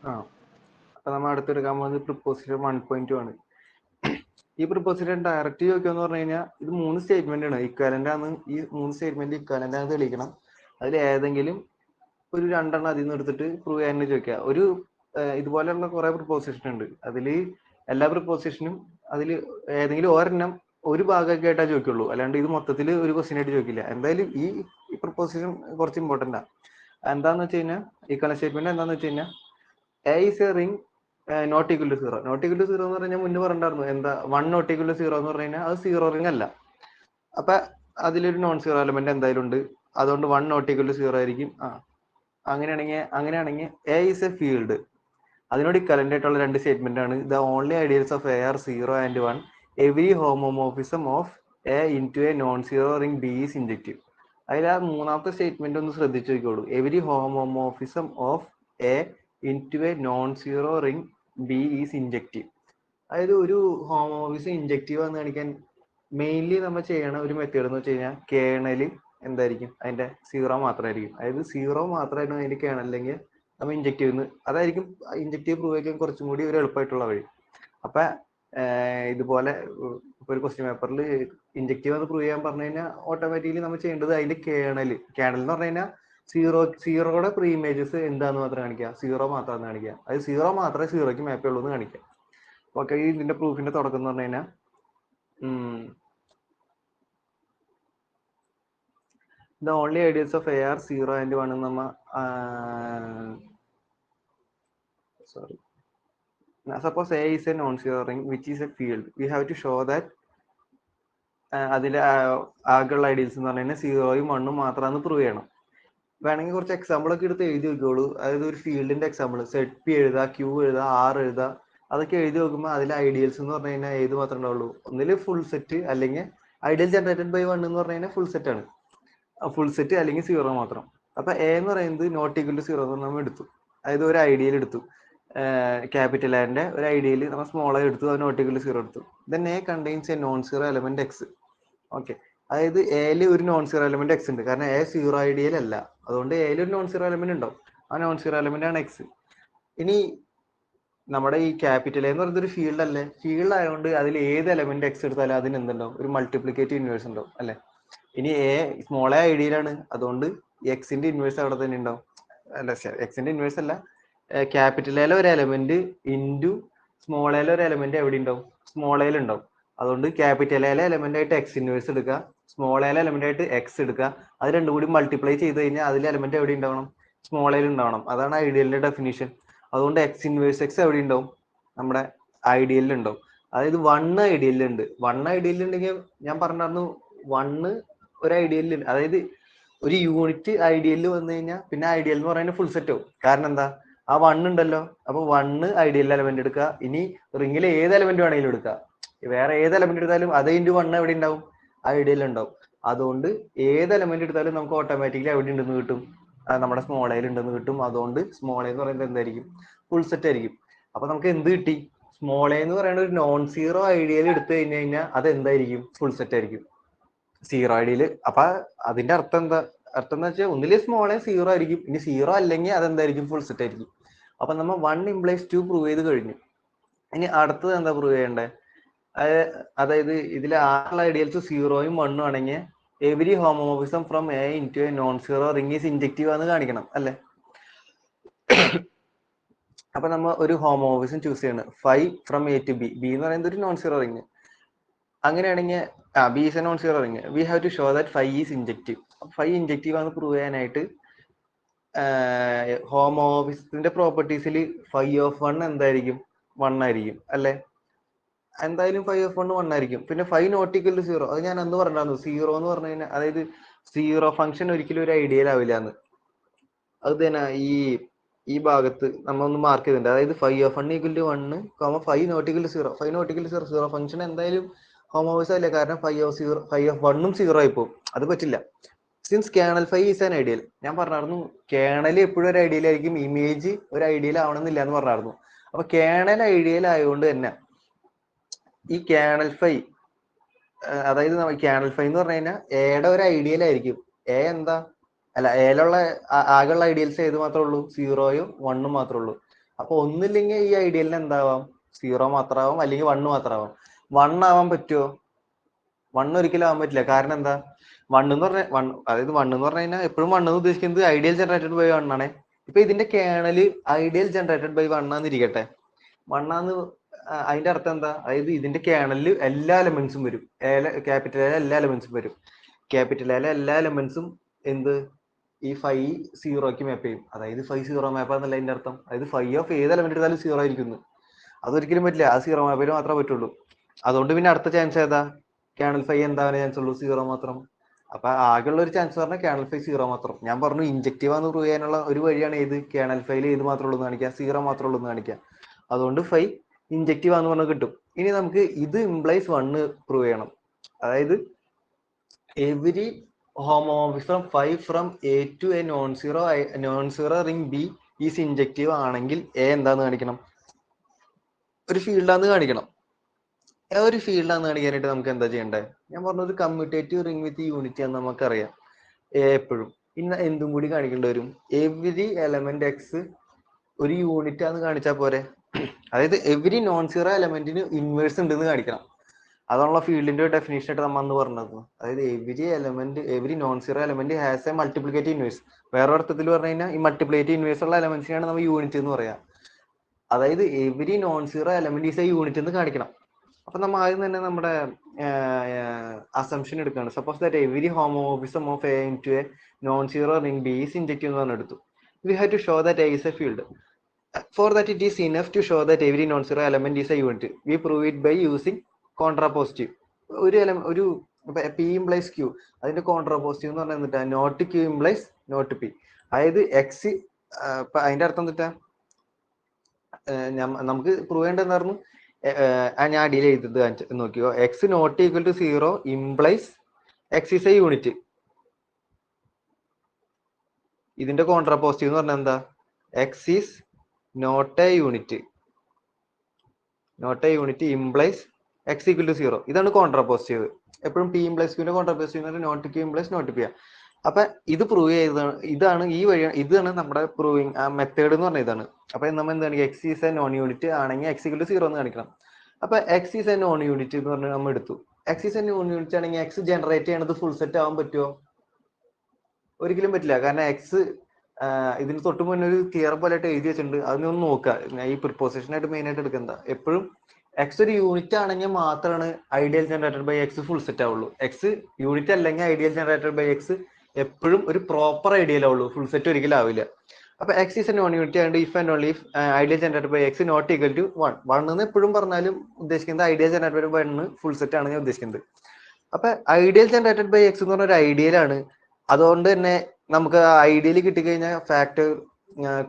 ആ അപ്പൊ നമ്മൾ അടുത്തെടുക്കാൻ പോകുന്നത് പ്രിപ്പോസിഷൻ 1.2 ആണ്. ഈ പ്രിപ്പോസിഷൻ ഡയറക്റ്റ് ചോദിക്കാന്ന് പറഞ്ഞു കഴിഞ്ഞാൽ ഇത് 3 സ്റ്റേറ്റ്മെന്റ് ആണ്. ഇക്വാലന്റ് ആണ്. ഈ 3 സ്റ്റേറ്റ്മെന്റ് ഇക്വാലന്റ് ആണ് തെളിയിക്കണം. അതിൽ ഏതെങ്കിലും ഒരു 2 എണ്ണം അതിൽ നിന്ന് എടുത്തിട്ട് പ്രൂവ് ചെയ്യാൻ ചോദിക്കുക. ഒരു ഇതുപോലെയുള്ള കുറെ പ്രിപ്പോസിഷൻ ഉണ്ട്. അതിൽ എല്ലാ പ്രിപ്പോസിഷനും അതിൽ ഏതെങ്കിലും ഒരെണ്ണം ഒരു ഭാഗമൊക്കെ ആയിട്ടാ ചോദിക്കുള്ളൂ. അല്ലാണ്ട് ഇത് മൊത്തത്തിൽ ഒരു ക്വസ്റ്റ്യൻ ആയിട്ട് ചോദിക്കില്ല. എന്തായാലും ഈ പ്രിപ്പോസിഷൻ കുറച്ച് ഇമ്പോർട്ടൻ്റ് ആണ്. എന്താന്ന് വെച്ച് കഴിഞ്ഞാൽ ഇക്വലന്റ് സ്റ്റേറ്റ്മെന്റ് എന്താന്ന് വെച്ച് കഴിഞ്ഞാൽ A is a ring not equal to zero. Not equal to zero എന്ന് പറഞ്ഞാൽ മുന്നേ പറഞ്ഞിട്ടുണ്ടായിരുന്നു. എന്താ 1 നോട്ട് ഈക്വൽ ടു സീറോ എന്ന് പറഞ്ഞു കഴിഞ്ഞാൽ അത് സീറോ റിംഗ് അല്ല. അപ്പൊ അതിലൊരു നോൺ സീറോ എലമെന്റ് എന്തായാലും ഉണ്ട്. അതുകൊണ്ട് 1 നോട്ട് ഈക്വൽ ടു സീറോ ആയിരിക്കും. അങ്ങനെയാണെങ്കിൽ എ ഇസ് എ ഫീൽഡ്. അതിനോട് ഇക്വലന്റ് ആയിട്ടുള്ള 2 സ്റ്റേറ്റ്മെന്റ് ആണ്. The only ideals of A are 0 and 1. Every homomorphism of A into A non zero ring B is injective. അതിൽ ആ മൂന്നാമത്തെ സ്റ്റേറ്റ്മെന്റ് ഒന്ന് ശ്രദ്ധിച്ചു നോക്കിക്കോളൂ. Every homomorphism of A into A non zero ring B is injective. അതായത് ഒരു homomorphism injective എന്ന് കാണിക്കാൻ മെയിൻലി നമ്മൾ ചെയ്യണ ഒരു മെത്തേഡ് എന്ന് വെച്ച് കഴിഞ്ഞാൽ കേണല് എന്തായിരിക്കും, അതിന്റെ സീറോ മാത്രമായിരിക്കും. അതായത് സീറോ മാത്രമായിരുന്നു അതിന്റെ കേണൽ, അല്ലെങ്കിൽ നമ്മൾ ഇൻജക്റ്റീവ് അതായിരിക്കും. ഇൻജക്റ്റീവ് പ്രൂവ് ചെയ്യാൻ കുറച്ചും കൂടി ഒരു എളുപ്പമായിട്ടുള്ള വഴി. അപ്പൊ ഇതുപോലെ ഇപ്പൊ ഒരു ക്വസ്റ്റ്യൻ പേപ്പറിൽ ഇൻജക്റ്റീവ് എന്ന് പ്രൂവ് ചെയ്യാൻ പറഞ്ഞു കഴിഞ്ഞാൽ ഓട്ടോമാറ്റിക്കലി നമ്മൾ ചെയ്യേണ്ടത് അതിന്റെ കേണൽ എന്ന് പറഞ്ഞു കഴിഞ്ഞാൽ സീറോയുടെ പ്രീ ഇമേജസ് എന്താന്ന് മാത്രം കാണിക്കുക, സീറോ മാത്രം കാണിക്കുക. അത് സീറോ മാത്രമേ സീറോയ്ക്ക് മാപ്പ് ഉള്ളൂ എന്ന് കാണിക്കുക. ഓക്കെ, ഇതിന്റെ പ്രൂഫിന്റെ തുടക്കം എന്ന് പറഞ്ഞു കഴിഞ്ഞാൽ the only ideals of A are 0 and 1 നമ്മ sorry. Now suppose A is a non-zero ring which is a field. We have to show that അതിലെ ആകെയുള്ള ഐഡിയൽസ് എന്ന് പറഞ്ഞു കഴിഞ്ഞാൽ സീറോയും 1ഉം മാത്രമാണ് പ്രൂവ് ചെയ്യണം. വേണമെങ്കിൽ കുറച്ച് എക്സാമ്പിൾ ഒക്കെ എടുത്ത് എഴുതി വെക്കോളൂ. അതായത് ഒരു ഫീൽഡിന്റെ എക്സാമ്പിൾ സെറ്റ് പി എഴുതുക, ക്യൂ എഴുതുക, ആർ എഴുതുക. അതൊക്കെ എഴുതി നോക്കുമ്പോൾ അതിലെ ഐഡിയൽസ് എന്ന് പറഞ്ഞു കഴിഞ്ഞാൽ ഏത് മാത്രമേ ഉണ്ടാവുള്ളൂ, ഒന്നില് ഫുൾ സെറ്റ് അല്ലെങ്കിൽ ഐഡിയൽ ജനറേറ്റഡ് ബൈ 1 എന്ന് പറഞ്ഞു കഴിഞ്ഞാൽ ഫുൾ സെറ്റ് ആണ്, ഫുൾ സെറ്റ് അല്ലെങ്കിൽ സീറോ മാത്രം. അപ്പൊ എ എന്ന് പറയുന്നത് നോട്ട് ഈക്വൽ ടു സീറോ നമ്മൾ എടുത്തു. അതായത് ഒരു ഐഡിയൽ എടുത്തു, ക്യാപിറ്റൽ ആൻഡ് ഒരു ഐഡിയൽ നമ്മൾ സ്മോൾ ആയി എടുത്തു, അത് നോട്ട് ഈക്വൽ ടു സീറോ എടുത്തു. Then A contains A non zero element X. Okay, അതായത് എയിൽ ഒരു നോൺ സീറോ എലമെന്റ് എക്സ് ഉണ്ട്. കാരണം എ സീറോ ഐഡിയൽ അല്ല, അതുകൊണ്ട് എയിൽ ഒരു നോൺ സീറോ എലമെന്റ് ഉണ്ടാവും. ആ നോൺ സീറോ എലമെന്റ് ആണ് എക്സ്. ഇനി നമ്മുടെ ഈ ക്യാപിറ്റൽ എന്ന് പറയുന്നത് ഒരു ഫീൽഡ് അല്ലേ, ഫീൽഡ് ആയതുകൊണ്ട് അതിൽ ഏത് എലമെന്റ് എക്സ് എടുത്താലും അതിന് എന്തുണ്ടാവും, ഒരു മൾട്ടിപ്ലിക്കേറ്റീവ് ഇൻവേഴ്സ് ഉണ്ടാവും അല്ലെ. ഇനി എ സ്മോൾ എ ഐഡിയലാണ്, അതുകൊണ്ട് എക്സിന്റെ ഇൻവേഴ്സ് അവിടെ തന്നെ ഉണ്ടാവും. അല്ല, എക്സിന്റെ ഇൻവേഴ്സ് അല്ല, ക്യാപിറ്റൽ എയിലെ ഒരു എലമെന്റ് ഇൻറ്റു സ്മോൾ എയിലെ ഒരു എലമെന്റ് എവിടെ ഉണ്ടാവും, സ്മോൾ എയിൽ ഉണ്ടാവും. അതുകൊണ്ട് ക്യാപിറ്റൽ എയിലെ എലമെന്റ് ആയിട്ട് എക്സ് ഇൻവേഴ്സ് എടുക്കുക, സ്മോൾ എയിലെ എലമെന്റ് ആയിട്ട് എക്സ് എടുക്കുക. അത് രണ്ടും കൂടി മൾട്ടിപ്ലൈ ചെയ്ത് കഴിഞ്ഞാൽ അതിലെ എലമെന്റ് എവിടെ ഉണ്ടാവണം, സ്മോൾ എയിൽ ഉണ്ടാവണം. അതാണ് ഐഡിയലിന്റെ ഡെഫിനിഷൻ. അതുകൊണ്ട് എക്സ് ഇൻവേഴ്സ് എക്സ് എവിടെ ഉണ്ടാവും, നമ്മുടെ ഐഡിയലിൽ ഉണ്ടാവും. അതായത് 1 ഐഡിയലിൽ ഉണ്ട്. 1 ഐഡിയലിൽ ഉണ്ടെങ്കിൽ ഞാൻ പറഞ്ഞിരുന്നു 1 ഒരു ഐഡിയലിൽ, അതായത് ഒരു യൂണിറ്റ് ഐഡിയലിൽ വന്നു കഴിഞ്ഞാൽ പിന്നെ ഐഡിയൽ എന്ന് പറയുന്നത് ഫുൾ സെറ്റ് ആവും. കാരണം എന്താ, ആ 1 ഉണ്ടല്ലോ. അപ്പൊ 1 ഐഡിയൽ എലമെന്റ് എടുക്കുക. ഇനി റിംഗിലെ ഏത് എലമെന്റ് വേണമെങ്കിലും എടുക്കുക, വേറെ ഏത് എലമെന്റ് എടുത്താലും അത് ഇൻറ്റു 1 എവിടെ ഉണ്ടാവും, ഐഡിയൽ ഉണ്ടാവും. അതുകൊണ്ട് ഏത് എലമെന്റ് എടുത്താലും നമുക്ക് ഓട്ടോമാറ്റിക്കലി എവിടെ ഉണ്ടെന്ന് കിട്ടും, നമ്മുടെ സ്മോൾ എയിൽ ഉണ്ടെന്ന് കിട്ടും. അതുകൊണ്ട് സ്മോൾ എന്ന് പറയുന്നത് എന്തായിരിക്കും, ഫുൾ സെറ്റ് ആയിരിക്കും. അപ്പൊ നമുക്ക് എന്ത് കിട്ടി, സ്മോൾ എ എന്ന് പറയുന്ന ഒരു നോൺ സീറോ ഐഡിയൽ എടുത്തു കഴിഞ്ഞു കഴിഞ്ഞാൽ അത് എന്തായിരിക്കും, ഫുൾ സെറ്റ് ആയിരിക്കും, സീറോ ഐഡിയൽ. അപ്പൊ അതിന്റെ അർത്ഥം എന്ന് വെച്ചാൽ ഒന്നിലെ സ്മോൾ എ സീറോ ആയിരിക്കും, ഇനി സീറോ അല്ലെങ്കിൽ അതെന്തായിരിക്കും, ഫുൾ സെറ്റ് ആയിരിക്കും. അപ്പൊ നമ്മൾ 1 ഇംപ്ലൈസ് 2 പ്രൂവ് ചെയ്ത് കഴിഞ്ഞു. ഇനി അടുത്തത് എന്താ പ്രൂവ് ചെയ്യേണ്ടത്, അതായത് ഇതിലെ ആറുള്ള ഐഡിയൽസ് സീറോയും 1ഉം ആണെങ്കിൽ every homomorphism from A into A non zero ring is injective ആണെന്ന് കാണിക്കണം അല്ലെ. അപ്പൊ നമ്മൾ ഒരു ഹോമോമോർഫിസം ചൂസ് ചെയ്യണം, phi from A to B. B എന്ന് പറയുന്നത് ഒരു നോൺ സീറോ റിംഗ്. അങ്ങനെയാണെങ്കിൽ B is a non zero ring. We have to show that phi is injective. Phi injective ആണെന്ന് പ്രൂവ് ചെയ്യാനായിട്ട് ഹോമോമോർഫിസത്തിന്റെ പ്രോപ്പർട്ടീസിൽ ഫൈ ഓഫ് 1 എന്തായിരിക്കും, 1 ആയിരിക്കും അല്ലെ. എന്തായാലും ഫൈ ഓഫ് 1 1 ആയിരിക്കും. പിന്നെ phi not equal to zero, അത് ഞാൻ അന്ന് പറഞ്ഞിരുന്നു. സീറോ എന്ന് പറഞ്ഞു കഴിഞ്ഞാൽ അതായത് സീറോ ഫംഗ്ഷൻ ഒരിക്കലും ഒരു ഐഡിയൽ ആവില്ല എന്ന്. അത് തന്നെ ഈ ഭാഗത്ത് നമ്മൾ ഒന്ന് മാർക്ക് ചെയ്തിട്ടുണ്ട്. അതായത് phi of 1 equal to 1, phi not equal to zero. Phi not equal to zero, zero function എന്തായാലും ഹോമോമോർഫിസം അല്ലേ. കാരണം ഫൈ ഓഫ് 1ഉം സീറോ ആയി പോകും, അത് പറ്റില്ല. Since colonel phi is an ideal, ഞാൻ പറഞ്ഞായിരുന്നു കേണൽ എപ്പോഴും ഒരു ഐഡിയൽ ആയിരിക്കും, ഇമേജ് ഒരു ഐഡിയൽ ആവണമെന്നില്ല എന്ന് പറഞ്ഞായിരുന്നു. അപ്പൊ കേണൽ ഐഡിയൽ ആയതുകൊണ്ട് തന്നെ ഈ കേണൽ ഫൈ, അതായത് കേണൽ ഫൈ എന്ന് പറഞ്ഞു കഴിഞ്ഞാൽ എയുടെ ഒരു ഐഡിയൽ ആയിരിക്കും. എ എന്താ, അല്ല എയിലുള്ള ആകെയുള്ള ഐഡിയൽസ് ഏത് മാത്രമേ ഉള്ളൂ, സീറോയും 1ഉം മാത്രമേ ഉള്ളൂ. അപ്പൊ ഒന്നില്ലെങ്കിൽ ഈ ഐഡിയലിന് എന്താവാം, 0 മാത്രമാവാം, അല്ലെങ്കിൽ 1 മാത്രമാവാം. 1 ആവാൻ പറ്റുമോ? 1 ഒരിക്കലും ആവാൻ പറ്റില്ല. കാരണം എന്താ, 1 എന്ന് പറഞ്ഞ അതായത് 1 എന്ന് പറഞ്ഞു കഴിഞ്ഞാൽ എപ്പോഴും 1 എന്ന് ഉദ്ദേശിക്കുന്നത് ഐഡിയൽ ജനറേറ്റഡ് ബൈ 1 ആണ്. ഇപ്പൊ ഇതിന്റെ കേണല് ഐഡിയൽ ജനറേറ്റഡ് ബൈ 1 ആന്നിരിക്കട്ടെ. 1 ആന്ന് അതിന്റെ അർത്ഥം എന്താ, അതായത് ഇതിന്റെ കേണലിൽ എല്ലാ എലമെന്റ്സും വരും, ക്യാപിറ്റൽ എല്ലാ എലമെന്റ്സും വരും. ക്യാപിറ്റൽ എല്ലാ എലമെന്റ്സും എന്ത്, ഈ 5 0ക്ക് മാപ്പ് ചെയ്യും. അതായത് 5 0 മാപ്പ് എന്നല്ല അതിന്റെ അർത്ഥം. അതായത് 5 ഓഫ് ഏത് എലമെന്റ് എടുത്താലും 0 ആയിരിക്കുന്നു. അതൊരിക്കലും പറ്റില്ല, ആ 0 മാപ്പിൽ മാത്രമേ പറ്റുള്ളൂ. അതുകൊണ്ട് പിന്നെ അടുത്ത ചാൻസ് ഏതാ, കേണൽ 5 എന്താവാൻ ചാൻസ് ഉള്ളൂ, 0 മാത്രം. അപ്പൊ ആകെയുള്ള ഒരു ചാൻസ് പറഞ്ഞാൽ കേണൽ 5 0 മാത്രം. ഞാൻ പറഞ്ഞു ഇൻജക്റ്റീവ് ആണെന്ന് പ്രൂവ് ചെയ്യാനുള്ള ഒരു വഴിയാണ് ഏത്, കേണൽ 5 ഏത് മാത്രമേ ഉള്ളൂ എന്ന് കാണിക്കുക, 0 മാത്രമേ ഉള്ളൂ എന്ന് കാണിക്കുക. അതുകൊണ്ട് 5 ഇൻജക്റ്റീവ് ആണെന്ന് പറഞ്ഞാൽ കിട്ടും. ഇനി നമുക്ക് ഇത് ഇംപ്ലൈസ് 1 പ്രൂവ് ചെയ്യണം. അതായത് every homomorphism 5 from A to a non-zero ring B is injective ആണെങ്കിൽ A എന്താന്ന് കാണിക്കണം, ഒരു ഫീൽഡാന്ന് കാണിക്കണം. ഒരു ഫീൽഡാന്ന് കാണിക്കാനായിട്ട് നമുക്ക് എന്താ ചെയ്യേണ്ടത്, ഞാൻ പറഞ്ഞ ഒരു കമ്മ്യൂട്ടേറ്റീവ് റിംഗ് വിത്ത് യൂണിറ്റി ആണെന്ന് നമുക്കറിയാം. എപ്പോഴും ഇന്ന് എന്തും കൂടി കാണിക്കേണ്ടി വരും, എവരി എലമെന്റ് എക്സ് ഒരു യൂണിറ്റ് ആന്ന് കാണിച്ചാൽ പോരെ. അതായത് എവരി നോൺ സീറോ എലമെന്റിന് ഇൻവേഴ്സ് ഉണ്ടെന്ന് കാണിക്കണം. അതാണല്ലോ ഫീൽഡിന്റെ ഡെഫിനേഷൻ ആയിട്ട് നമ്മൾ അന്ന് പറഞ്ഞത്. അതായത് every non zero element has A multiplicative inverse. വേറെ അർത്ഥത്തിൽ പറഞ്ഞു കഴിഞ്ഞാൽ ഈ മൾട്ടിപ്ലിക്കേറ്റീവ് ഇൻവേഴ്സ് ഉള്ള എലമെന്റ്സിനാണ് നമ്മൾ യൂണിറ്റ് എന്ന് പറയാം. അതായത് every non zero element is a unit എന്ന് കാണിക്കണം. അപ്പൊ നമ്മൾ ആദ്യം തന്നെ നമ്മുടെ അസംഷൻ എടുക്കുകയാണ്. Suppose that every homomorphism of A into A non zero ring B is injective എന്ന് പറഞ്ഞെടുത്തു. We have to show that A is a field. For that it is enough to show that every non-zero element is a unit. We prove it by using contrapositive. ഒരു P implies Q, അതിന്റെ contrapositive എന്ന് പറഞ്ഞാൽ എന്നിട്ടാ not Q implies not P. അതായത് X, അതിന്റെ അർത്ഥം എന്നിട്ടാ നമുക്ക് പ്രൂവ് ചെയ്യേണ്ടത് എന്തായിരുന്നു, ഞാൻ അടിയിൽ എഴുതുന്നത് നോക്കിയോ, X not equal to 0 implies X is a unit. ഇതിന്റെ കോൺട്രാപോസിറ്റീവ് എന്ന് പറഞ്ഞാൽ എന്താ, X is not a unit implies X equal to 0. ഇതാണ് കോൺട്രാപോസിറ്റീവ്. എപ്പോഴും പി ഇംപ്ലൈസ് ക്യൂന്റെ contrapositive not Q implies not P. അപ്പൊ ഇത് പ്രൂവ് ചെയ്തതാണ്, ഇതാണ് ഈ വഴി, ഇതാണ് നമ്മുടെ പ്രൂവിങ് മെത്തേഡ് എന്ന് പറഞ്ഞ ഇതാണ്. അപ്പൊ നമ്മൾ എന്താണ്, X is a non unit ആണെങ്കിൽ എക്സ് ഈക്വൽ ടു 0 എന്ന് കാണിക്കണം. അപ്പൊ X is a non unit എന്ന് പറഞ്ഞാൽ നമ്മൾ എടുത്തു. X is a non unit ആണെങ്കിൽ എക്സ് ജനറേറ്റ് ചെയ്യണത് ഫുൾ സെറ്റ് ആവാൻ പറ്റുമോ? ഒരിക്കലും പറ്റില്ല. കാരണം എക്സ് ഇതിന് തൊട്ട് മുന്നേ ഒരു തിയറം പോലെ ആയിട്ട് എഴുതി വെച്ചിട്ടുണ്ട്, അതിനൊന്ന് നോക്കുക. ഈ പ്രിപ്പോസിഷൻ ആയിട്ട് മെയിൻ ആയിട്ട് എടുക്കുന്നത് എപ്പോഴും എക്സ് ഒരു യൂണിറ്റ് ആണെങ്കിൽ മാത്രമാണ് ideal generated by X full set ആവുള്ളൂ. എക്സ് യൂണിറ്റ് അല്ലെങ്കിൽ ഐഡിയൽ ജനറേറ്റഡ് ബൈ എക്സ് എപ്പോഴും ഒരു പ്രോപ്പർ ഐഡിയൽ ആവുള്ളൂ, ഫുൾ സെറ്റ് ഒരിക്കലും ആവില്ല. അപ്പൊ X is a non unit ആയതുകൊണ്ട് if and only if ideal generated by X not equal to 1 എന്ന് എപ്പോഴും പറഞ്ഞാലും ഉദ്ദേശിക്കുന്നത് ideal generated by 1 full set ആണ് ഞാൻ ഉദ്ദേശിക്കുന്നത്. അപ്പൊ ഐഡിയൽ ജനറേറ്റഡ് ബൈ എക്സ് എന്ന് പറഞ്ഞ ഒരു ഐഡിയൽ ആണ്. അതുകൊണ്ട് തന്നെ നമുക്ക് ഐഡിയൽ കിട്ടിക്കഴിഞ്ഞാൽ ഫാക്ടർ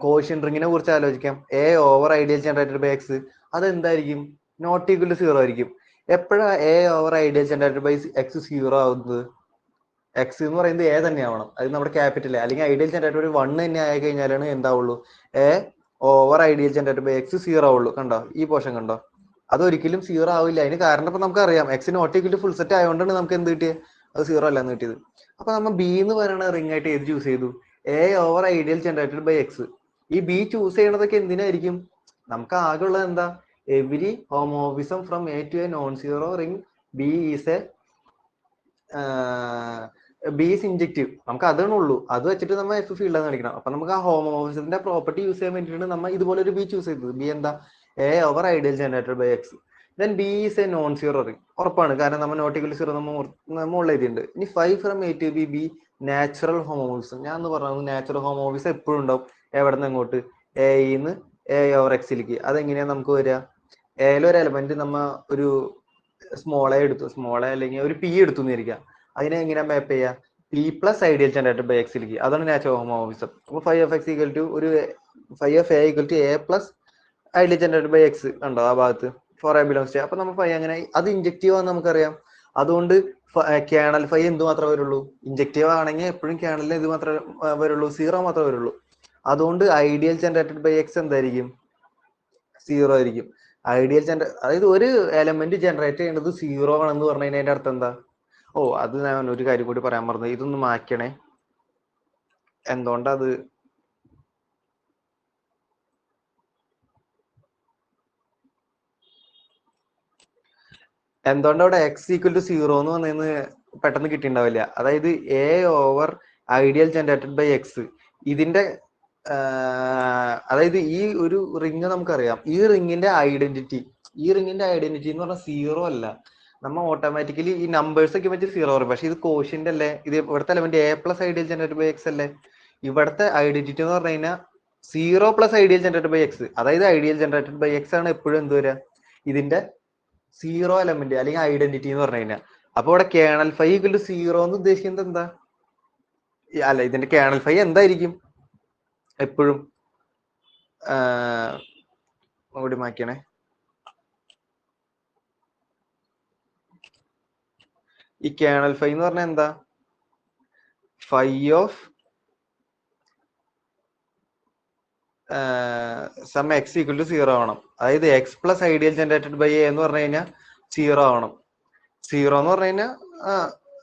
കോഷ്യൻ റിങ്ങിനെ കുറിച്ച് ആലോചിക്കാം. A over ideal generated by X അതെന്തായിരിക്കും, നോട്ട് ഈക്വൽ ടു 0 ആയിരിക്കും. എപ്പോഴാണ് A over ideal generated by X 0 ആവുന്നത്, എക്സ് എന്ന് പറയുന്നത് എ തന്നെ ആവണം, അത് നമ്മുടെ ക്യാപിറ്റൽ അല്ലെങ്കിൽ ഐഡിയൽ ജനറേറ്റഡ് ബൈ 1 തന്നെ ആയി കഴിഞ്ഞാലാണ് എന്താവുള്ളൂ, A over ideal generated by X 0 ആവുള്ളൂ. കണ്ടോ ഈ പോർഷൻ കണ്ടോ, അതൊരിക്കലും 0 ആവില്ല. അതിന് കാരണം ഇപ്പൊ നമുക്കറിയാം X not equal to full set ആയതുകൊണ്ടാണ് നമുക്ക് എന്ത് കിട്ടിയത്, അത് 0 അല്ല എന്ന് കിട്ടിയത്. അപ്പൊ നമ്മൾ ബി എന്ന് പറയുന്ന റിംഗ് ആയിട്ട് ഏത് ചൂസ് ചെയ്തു, A over ideal generated by X. ഈ ബി ചൂസ് ചെയ്യണതൊക്കെ എന്തിനായിരിക്കും, നമുക്ക് ആകെ ഉള്ളത് എന്താ, every homomorphism from A to a non zero ring B is injective. നമുക്ക് അതാണ് ഉള്ളൂ, അത് വെച്ചിട്ട് നമ്മൾ എഫ് ഫീൽഡ് എന്ന് കാണിക്കണം. അപ്പൊ നമുക്ക് ആ ഹോമോമോർഫിസത്തിന്റെ പ്രോപ്പർട്ടി യൂസ് ചെയ്യാൻ വേണ്ടിയിട്ടാണ് നമ്മൾ ഇതുപോലെ ഒരു ബി ചൂസ് ചെയ്തത്. ബി എന്താ, A over ideal generated by X. Then B is a non zero ring, ഉറപ്പാണ്, കാരണം നമ്മൾ നോട്ട് ഈക്വൽ ടു 0 നമ്മൾ എഴുതിയിട്ടുണ്ട്. ഇനി 5 from A to B be natural homomorphism. ഞാൻ എന്ന് പറഞ്ഞത് നാച്ചുറൽ ഹോമോമോർഫിസം എപ്പോഴും ഉണ്ടാവും. എവിടെ നിന്ന് എങ്ങോട്ട്, എന്ന് എ ഓവർ എക്സിലേക്ക്. അതെങ്ങനെയാ നമുക്ക് വരിക, എയിലൊരു എലമെന്റ് നമ്മ ഒരു സ്മോൾ എ എടുത്തു, സ്മോൾ എ അല്ലെങ്കിൽ ഒരു പി എടുത്തു എന്നിരിക്കുക, അതിനെ എങ്ങനെയാ മാപ്പ് ചെയ്യുക, P plus ideal generated by എക്സിലേക്ക്. അതാണ് നാച്ചുറൽ ഹോമോമോർഫിസം. അപ്പൊ 5 ഓഫ് എക്സ് ഈക്വൽ ടു ഒരു 5 of A equal to A plus ideal generated by X കണ്ടോ ആ ഭാഗത്ത്, ഫോർ എ ബിലോങ്സ് ടു. അപ്പൊ നമ്മൾ 5 അങ്ങനെ അത് ഇൻജക്റ്റീവ് ആണെന്ന് നമുക്കറിയാം. അതുകൊണ്ട് കേണൽ 5 എന്ത് മാത്രമേ വരുള്ളൂ, ഇൻജക്റ്റീവ് ആണെങ്കിൽ എപ്പോഴും കേണലിന് ഇത് മാത്രമേ വരുള്ളൂ, 0 മാത്രമേ വരുള്ളൂ. അതുകൊണ്ട് ഐഡിയൽ ജനറേറ്റഡ് ബൈ എക്സ് എന്തായിരിക്കും, 0 ആയിരിക്കും. ഐഡിയൽ അതായത് ഒരു എലമെന്റ് ജനറേറ്റ് ചെയ്യേണ്ടത് 0 ആണെന്ന് പറഞ്ഞു കഴിഞ്ഞാൽ അതിന്റെ അർത്ഥം എന്താ, അത് ഞാൻ ഒരു കാര്യം കൂടി പറയാൻ മറന്നു, ഇതൊന്ന് മാറ്റണേ. എന്തുകൊണ്ടത് എന്തുകൊണ്ട് അവിടെ എക്സ് ഈക്വൽ ടു സീറോ എന്ന് വന്നതെന്ന് പെട്ടെന്ന് കിട്ടിയിട്ടുണ്ടാവില്ല. അതായത് A over ideal generated by X ഇതിന്റെ അതായത് ഈ ഒരു റിങ് നമുക്കറിയാം. ഈ റിങ്ങിന്റെ ഐഡന്റിറ്റി എന്ന് പറഞ്ഞാൽ സീറോ അല്ല. നമ്മ ഓട്ടോമാറ്റിക്കലി ഈ നമ്പേഴ്സ് ഒക്കെ വെച്ച് സീറോ പറയും. പക്ഷെ ഇത് കോഷ്യന്റ് അല്ലേ, ഇത് ഇവിടുത്തെ element A plus ideal generated by X അല്ലേ. ഇവിടുത്തെ ഐഡന്റിറ്റി എന്ന് പറഞ്ഞു കഴിഞ്ഞാൽ zero plus ideal generated by X. അതായത് ഐഡിയൽ ജനറേറ്റഡ് ബൈ എക്സ് ആണ് എപ്പോഴും എന്ത് വരിക, ഇതിന്റെ സീറോ എലമെന്റ് അല്ലെങ്കിൽ ഐഡന്റിറ്റി എന്ന് പറഞ്ഞു കഴിഞ്ഞാൽ. അപ്പൊ ഇവിടെ kernel phi equal to zero എന്ന് ഉദ്ദേശിക്കുന്നത് എന്താ? അല്ല, ഇതിന്റെ കേണൽ ഫൈ എന്തായിരിക്കും എപ്പോഴും? കൂടി മാറ്റിയണേ. ഈ കേണൽ ഫൈ എന്ന് പറഞ്ഞാൽ എന്താ? Phi of some X equal to zero ആവണം. അതായത് X plus ideal generated by A എന്ന് പറഞ്ഞു കഴിഞ്ഞാൽ സീറോ ആവണം. സീറോ എന്ന് പറഞ്ഞു കഴിഞ്ഞാൽ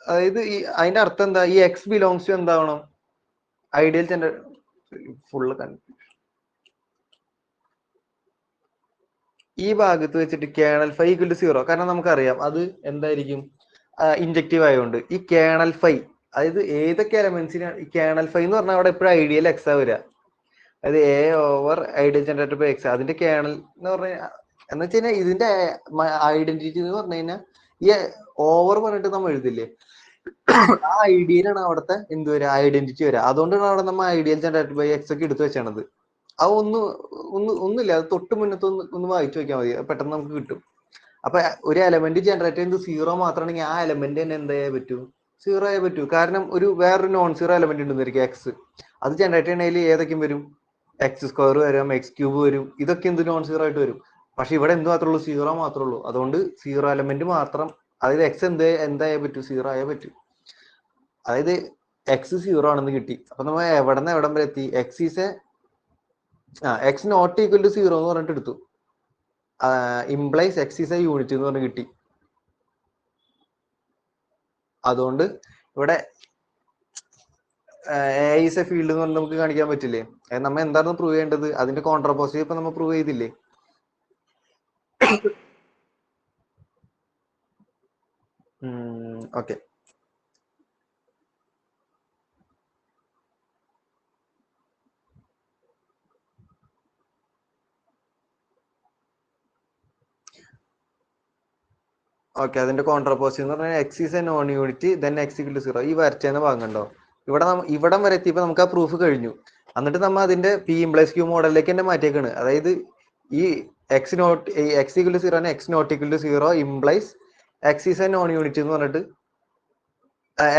അതായത് ഈ അതിന്റെ അർത്ഥം എന്താ? ഈ എക്സ് ബിലോങ്സ് ടു എന്താവണം? ഐഡിയൽ ജനറേറ്റ് ഫുള്ള് ഈ ഭാഗത്ത് വെച്ചിട്ട് kernel phi equal to zero. കാരണം നമുക്കറിയാം അത് എന്തായിരിക്കും, ഇൻജക്റ്റീവ് ആയതുകൊണ്ട്. ഈ കേണൽ ഫൈ അതായത് ഏതൊക്കെ എലമെന്റ്സിനാണ് ഈ കേണൽ ഫൈ എന്ന് പറഞ്ഞാൽ അവിടെ എപ്പോഴും ഐഡിയൽ എക്സ് ആ വരിക. അതായത് A over ideal generated by X അതിന്റെ കേണൽ എന്ന് പറഞ്ഞ എന്ന് വെച്ച് കഴിഞ്ഞാൽ ഇതിന്റെ ഐഡന്റിറ്റി എന്ന് പറഞ്ഞു കഴിഞ്ഞാൽ ഈ ഓവർ പറഞ്ഞിട്ട് നമ്മൾ എഴുതില്ലേ, ആ ഐഡിയയിലാണ് അവിടുത്തെ എന്ത് വരിക, ഐഡന്റിറ്റി വരിക. അതുകൊണ്ടാണ് അവിടെ നമ്മൾ ഐഡിയൽ ജനറേറ്റഡ് ബൈ എക്സ് ഒക്കെ എടുത്തു വെച്ചത്. അത് ഒന്നുമില്ല, അത് തൊട്ട് മുന്നത്ത് ഒന്ന് വായിച്ചു നോക്കിയാൽ മതി, പെട്ടെന്ന് നമുക്ക് കിട്ടും. അപ്പൊ ഒരു എലമെന്റ് ജനറേറ്റ് ചെയ്യുന്നത് സീറോ മാത്രമാണെങ്കിൽ ആ എലമെന്റ് തന്നെ എന്താ ചെയ്യാൻ പറ്റൂ, സീറോ ആയേ പറ്റൂ. കാരണം വേറൊരു നോൺ സീറോ എലമെന്റ് ഉണ്ടെന്നിരിക്കും എക്സ്, അത് ജനറേറ്റ് ചെയ്യണതിൽ ഏതൊക്കെയും വരും, എക്സ് സ്ക്വയർ വരും, എക്സ് ക്യൂബ് വരും, ഇതൊക്കെ എന്ത് നോൺ സീറോ ആയിട്ട് വരും. പക്ഷെ ഇവിടെ എന്ത് മാത്രമേ ഉള്ളൂ, സീറോ മാത്രമേ ഉള്ളൂ. അതുകൊണ്ട് സീറോ എലമെന്റ് മാത്രം, അതായത് എക്സ് എന്തായേ പറ്റൂ, സീറോ ആയേ പറ്റൂ. അതായത് എക്സ് സീറോ ആണെന്ന് കിട്ടി. അപ്പൊ നമ്മൾ എവിടെ നിന്ന് എവിടം വരെ എത്തി, X not equal to zero എന്ന് പറഞ്ഞിട്ട് എടുത്തു. Implies X is a unit എന്ന് പറഞ്ഞ് കിട്ടി. അതുകൊണ്ട് ഇവിടെ എ ഈസ് എ ഫീൽഡ് എന്ന് പറഞ്ഞ് നമുക്ക് കാണിക്കാൻ പറ്റില്ലേ? നമ്മൾ എന്താണ് പ്രൂവ് ചെയ്യേണ്ടത്? അതിന്റെ കോൺട്രാപോസിറ്റീവ് ഇപ്പൊ നമ്മൾ പ്രൂവ് ചെയ്തില്ലേ? ഓക്കെ, അതിന്റെ കോൺട്രാപോസിറ്റീവ് എന്ന് പറഞ്ഞാൽ X is a non unit then X equal to zero. ഈ വരച്ചെന്ന ഭാഗം കണ്ടോ? ഇവിടം വരെ എത്തിയപ്പോ നമുക്ക് ആ പ്രൂഫ് കഴിഞ്ഞു. എന്നിട്ട് നമ്മൾ അതിന്റെ പി ഇംപ്ലൈസ് ക്യൂ മോഡലിലേക്ക് തന്നെ മാറ്റിയേക്കാണ്. അതായത് ഈ X equal to zero X not equal to zero implies X is a non unit എന്ന് പറഞ്ഞിട്ട്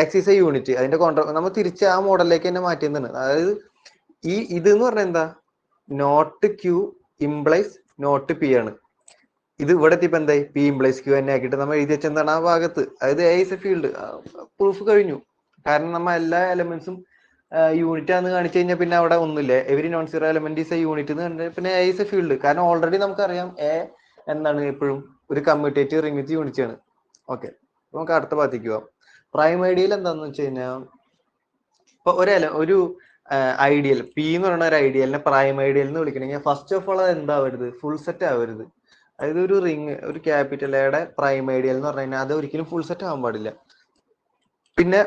എക്സ് ഈസ് എ യൂണിറ്റ്. അതിന്റെ നമ്മൾ തിരിച്ച് ആ മോഡലിലേക്ക് തന്നെ മാറ്റിയെന്നാണ്. അതായത് ഇത് എന്ന് പറഞ്ഞാൽ എന്താ, not Q implies not P ആണ്. ഇത് ഇവിടെ എത്തിയപ്പോ എന്തായി, പി ഇംപ്ലൈസ് ക്യൂ തന്നെ ആക്കിയിട്ട് നമ്മൾ എഴുതി വെച്ചെന്താണ് ആ ഭാഗത്ത്, അതായത് A is a field. Proof കഴിഞ്ഞു. കാരണം നമ്മൾ എല്ലാ എലമെന്റ്സും യൂണിറ്റ് ആണെന്ന് കാണിച്ചു കഴിഞ്ഞാൽ പിന്നെ അവിടെ ഒന്നുമില്ല. Every non zero element is a unit എന്ന് കണ്ടു പിന്നെ എ ഇസ് എ ഫീൽഡ്. കാരണം ഓൾറെഡി നമുക്കറിയാം എ എന്താണ് എപ്പോഴും ഒരു കമ്മ്യൂട്ടേറ്റീവ് റിംഗ് വിത്ത് യൂണിറ്റ് ആണ്. ഓക്കെ, നമുക്ക് അടുത്ത ഭാഗത്തേക്ക് പോവാം. പ്രൈം ഐഡിയൽ എന്താന്ന് വെച്ച് കഴിഞ്ഞാൽ, ഇപ്പൊ ഒരു ഐഡിയൽ പി എന്ന് പറയുന്ന ഒരു ഐഡിയലിനെ പ്രൈം ഐഡിയൽ എന്ന് വിളിക്കണമെങ്കിൽ ഫസ്റ്റ് ഓഫ് ഓൾ അത് എന്താവരുത്, ഫുൾ സെറ്റ് ആവരുത്. അതായത് ഒരു റിംഗ്, ഒരു ക്യാപിറ്റൽ എയുടെ പ്രൈം ഐഡിയൽ എന്ന് പറഞ്ഞു കഴിഞ്ഞാൽ അത് ഒരിക്കലും ഫുൾ സെറ്റ് ആവാൻ പാടില്ല. പിന്നെ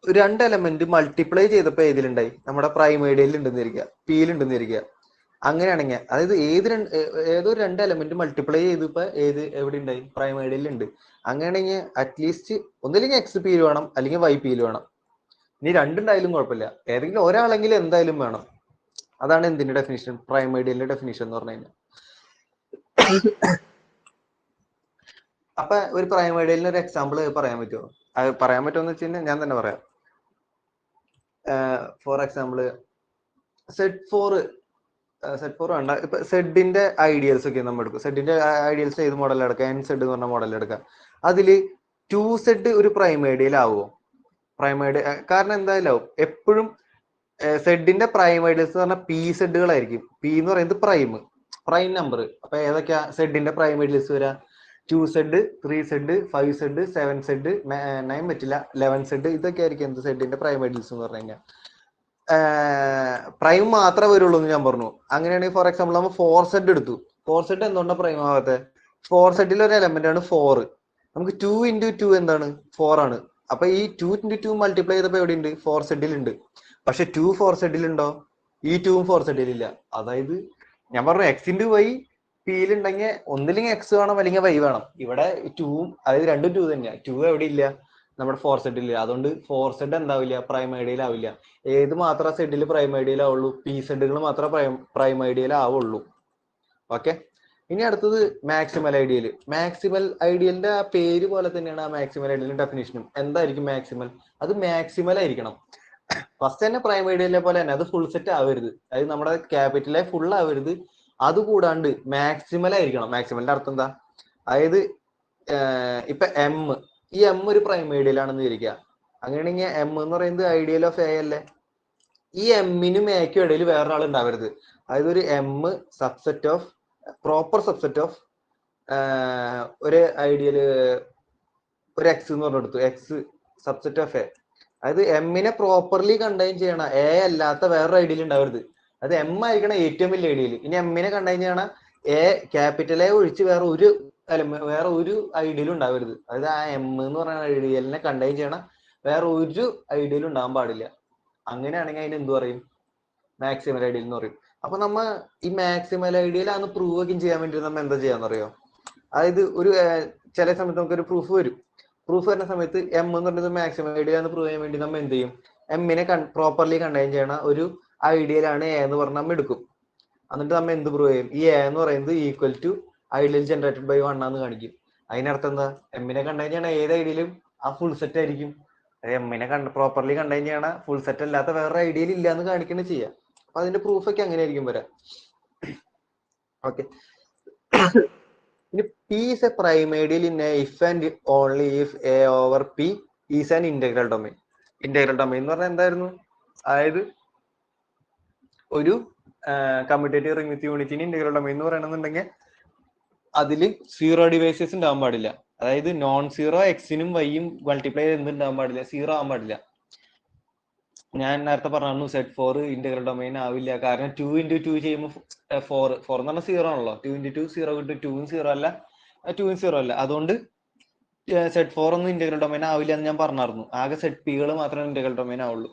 രണ്ട് എലമെന്റ് മൾട്ടിപ്ലൈ ചെയ്തപ്പോ ഏതിലുണ്ടായി, നമ്മുടെ പ്രൈം ഐഡിയലിൽ ഉണ്ടെന്നിരിക്കുക, പിയിൽ ഉണ്ടെന്നിരിക്കുക. അങ്ങനെയാണെങ്കിൽ അതായത് ഏതോ രണ്ട് എലമെന്റ് മൾട്ടിപ്ലൈ ചെയ്തപ്പോ എവിടെ ഉണ്ടായി, പ്രൈം ഐഡിയലിൽ ഉണ്ട്. അങ്ങനെയാണെങ്കിൽ അറ്റ്ലീസ്റ്റ് ഒന്നില്ലെങ്കിൽ എക്സ് പിയിൽ വേണം, അല്ലെങ്കിൽ വൈ പിയിൽ വേണം. ഇനി രണ്ടുണ്ടായാലും കുഴപ്പമില്ല, ഏതെങ്കിലും ഒരാളെങ്കിലും എന്തായാലും വേണം. അതാണ് എന്തിന്റെ ഡെഫിനിഷൻ, പ്രൈം ഐഡിയലിന്റെ ഡെഫിനിഷൻ എന്ന് പറഞ്ഞു കഴിഞ്ഞാൽ. അപ്പൊ ഒരു പ്രൈം ഐഡിയലിന് ഒരു എക്സാമ്പിൾ പറയാൻ പറ്റുമോ? അത് പറയാൻ പറ്റുമോ എന്ന് വെച്ച് കഴിഞ്ഞാൽ ഞാൻ തന്നെ പറയാം. ഫോർ എക്സാമ്പിൾ സെറ്റ് ഫോർ വേണ്ട, ഇപ്പൊ സെഡിന്റെ ഐഡിയൽസ് ഒക്കെ നമ്മൾ എടുക്കും. സെഡിന്റെ ഐഡിയൽസ് ഏത് മോഡൽ എടുക്കാം, എൻ സെഡ് എന്ന് പറഞ്ഞ മോഡൽ എടുക്കാം. അതില് 2Z ഒരു പ്രൈം ഐഡിയൽ ആവുമോ? പ്രൈം ഐഡിയൽ കാരണം എന്തായാലും എപ്പോഴും സെഡിന്റെ പ്രൈം ഐഡിയൽസ് എന്ന് പറഞ്ഞാൽ പി സെഡുകളായിരിക്കും. പി എന്ന് പറയുന്നത് പ്രൈം നമ്പർ. അപ്പൊ ഏതൊക്കെയാ സെഡിന്റെ പ്രൈം ഐഡിയൽസ് വരാ? 2Z, 3Z, 5Z, 7Z, 9 പറ്റില്ല, 11Z, ഇതൊക്കെ ആയിരിക്കും എന്ത് സെഡിന്റെ പ്രൈം ഐഡിയൽസ് എന്ന് പറഞ്ഞു കഴിഞ്ഞാൽ. പ്രൈം മാത്രമേ വരുള്ളൂ എന്ന് ഞാൻ പറഞ്ഞു. അങ്ങനെയാണെങ്കിൽ ഫോർ എക്സാമ്പിൾ നമ്മൾ 4Z എടുത്തു. 4Z എന്തുകൊണ്ടാണ് പ്രൈം ആവാത്തത്? 4Z ഒരു എലമെന്റ് ആണ് 4. നമുക്ക് 2 × 2 എന്താണ് 4 ആണ്. അപ്പൊ ഈ 2 × 2 മൾട്ടിപ്ലൈ ചെയ്തപ്പോ എവിടെയുണ്ട് 4Z ഉണ്ട്. പക്ഷെ 2 4Z ഉണ്ടോ? ഈ 2 4Z ഇല്ല. അതായത് ഞാൻ പറഞ്ഞു x × y പിയിലുണ്ടെങ്കിൽ ഒന്നില്ലെങ്കിൽ x വേണം അല്ലെങ്കിൽ y വേണം. ഇവിടെ 2 അതായത് രണ്ടും 2 തന്നെയാ. 2 എവിടെ ഇല്ല? നമ്മുടെ 4Z ഇല്ല. അതുകൊണ്ട് 4Z എന്താവില്ല? പ്രൈം ഐഡിയൽ ആവില്ല. ഏത് മാത്രമേ സെഡിൽ പ്രൈം ഐഡിയൽ ആവുള്ളൂ? പി സെഡുകൾ മാത്രമേ പ്രൈം ഐഡിയൽ ആവുള്ളൂ. ഓക്കെ. ഇനി അടുത്തത് മാക്സിമൽ ഐഡിയൽ. മാക്സിമൽ ഐഡിയലിന്റെ ആ പേര് പോലെ തന്നെയാണ് ആ മാക്സിമൽ ഐഡിയലിന്റെ ഡെഫിനിഷനും. എന്തായിരിക്കും മാക്സിമൽ? അത് മാക്സിമൽ ആയിരിക്കണം. ഫസ്റ്റ് തന്നെ പ്രൈം ഐഡിയലിനെ പോലെ തന്നെ അത് ഫുൾ സെറ്റ് ആവരുത്. അതായത് നമ്മുടെ ക്യാപിറ്റലെ ഫുൾ ആവരുത്. അത് കൂടാണ്ട് മാക്സിമൽ ആയിരിക്കണം. മാക്സിമലിന്റെ അർത്ഥം എന്താ? അതായത് ഇപ്പൊ എം, ഈ എം ഒരു പ്രൈം ഐഡിയലാണെന്ന് വിചാരിക്കുക. അങ്ങനെയാണെങ്കിൽ എം എന്ന് പറയുന്നത് ഐഡിയൽ ഓഫ് എ അല്ലേ? ഈ എമ്മിനും എക്കും ഇടയിൽ വേറൊരാൾ ഉണ്ടാവരുത്. അതായത് ഒരു M subset of proper subset of ഒരു ഐഡിയല് ഒരു എക്സ് എന്ന് പറഞ്ഞെടുത്തു. X subset of A. അതായത് എമ്മിനെ പ്രോപ്പർലി കണ്ടെയ്ൻ ചെയ്യണ എ അല്ലാത്ത വേറൊരു ഐഡിയൽ ഉണ്ടാവരുത്. അത് എം ആയിരിക്കണം ഏറ്റവും വലിയ ഐഡിയൽ. ഇനി എമ്മിനെ കണ്ടെയ്ൻ ചെയ്യണ എ ക്യാപിറ്റൽ എ ഒഴിച്ച് വേറെ ഒരു ഐഡിയലും ഉണ്ടാവരുത്. അതായത് ആ എം എന്ന് പറയുന്ന ഐഡിയലിനെ കണ്ടെയ്ൻ ചെയ്യണ വേറെ ഒരു ഐഡിയലും ഉണ്ടാകാൻ പാടില്ല. അങ്ങനെയാണെങ്കിൽ അതിന് എന്ത് പറയും? മാക്സിമൽ ഐഡിയൽ എന്ന് പറയും. അപ്പൊ നമ്മ ഈ മാക്സിമൽ ഐഡിയലാന്ന് പ്രൂവ് ഒക്കെ ചെയ്യാൻ വേണ്ടി നമ്മ എന്താ ചെയ്യാന്നറിയോ? അതായത് ഒരു ചില സമയത്ത് നമുക്കൊരു പ്രൂഫ് വരും. പ്രൂഫ് വരുന്ന സമയത്ത് എം എന്ന് പറയുന്നത് മാക്സിമം ഐഡിയലാന്ന് പ്രൂവ് ചെയ്യാൻ വേണ്ടി നമ്മൾ എന്ത് ചെയ്യും? എമ്മിനെ പ്രോപ്പർലി കണ്ടെയ്ൻ ചെയ്യണ ഒരു ഐഡിയലാണ് എ എന്ന് പറഞ്ഞ് നമ്മൾ എടുക്കും. എന്നിട്ട് നമ്മൾ എന്ത് പ്രൂവ് ചെയ്യും? ഈ എ എന്ന് പറയുന്നത് equal to ideal generated by 1 ആണെന്ന് കാണിക്കും. അതിനർത്ഥം എന്താ? എമ്മിനെ കണ്ടെയ്ൻ ചെയ്യണ ഏത് ഐഡിയലും ആ ഫുൾ സെറ്റ് ആയിരിക്കും. എമ്മിനെ പ്രോപ്പർലി കണ്ടെയ്ൻ ചെയ്യണ ഫുൾ സെറ്റ് അല്ലാത്ത വേറെ ഐഡിയൽ ഇല്ല എന്ന് കാണിക്കുന്നത് ചെയ്യാം. അപ്പൊ അതിന്റെ പ്രൂഫ് ഒക്കെ അങ്ങനെ ആയിരിക്കും വരാം. ഓക്കെ. ഇനി P is A prime ideal in if and only if A over P is an integral domain. Integral domain എന്ന് പറഞ്ഞാൽ എന്തായിരുന്നു? അതായത് ഒരു കമ്മ്യൂട്ടേറ്റീവ് റിംഗ് വിത്ത് യൂണിറ്റിന് ഇന്റഗ്രൽ ഡൊമൈൻ എന്ന് പറയണമെന്നുണ്ടെങ്കിൽ അതിൽ സീറോ ഡിവൈസസ് ഉണ്ടാവാൻ പാടില്ല. അതായത് നോൺ സീറോ എക്സിനും വൈയും മൾട്ടിപ്ലൈ ചെയ്ത് ഉണ്ടാവാൻ പാടില്ല, സീറോ ആവാൻ പാടില്ല. ഞാൻ നേരത്തെ പറഞ്ഞു Z4 ഇന്റഗ്രൽ ഡൊമൈൻ ആവില്ല. കാരണം 2 × 2 ചെയ്യുമ്പോൾ 4 എന്ന് പറഞ്ഞാൽ സീറോ ആണല്ലോ. 2 × 2 സീറോ കിട്ടും. 2 സീറോ അല്ല, 2 സീറോ അല്ല. അതുകൊണ്ട് Z4 ഒന്നും ഇന്റഗ്രൽ ഡൊമൈൻ ആവില്ല എന്ന് ഞാൻ പറഞ്ഞായിരുന്നു. ആകെ ZPകൾ മാത്രമേ ഇന്റഗ്രൽ ഡൊമൈൻ ആവുള്ളൂ.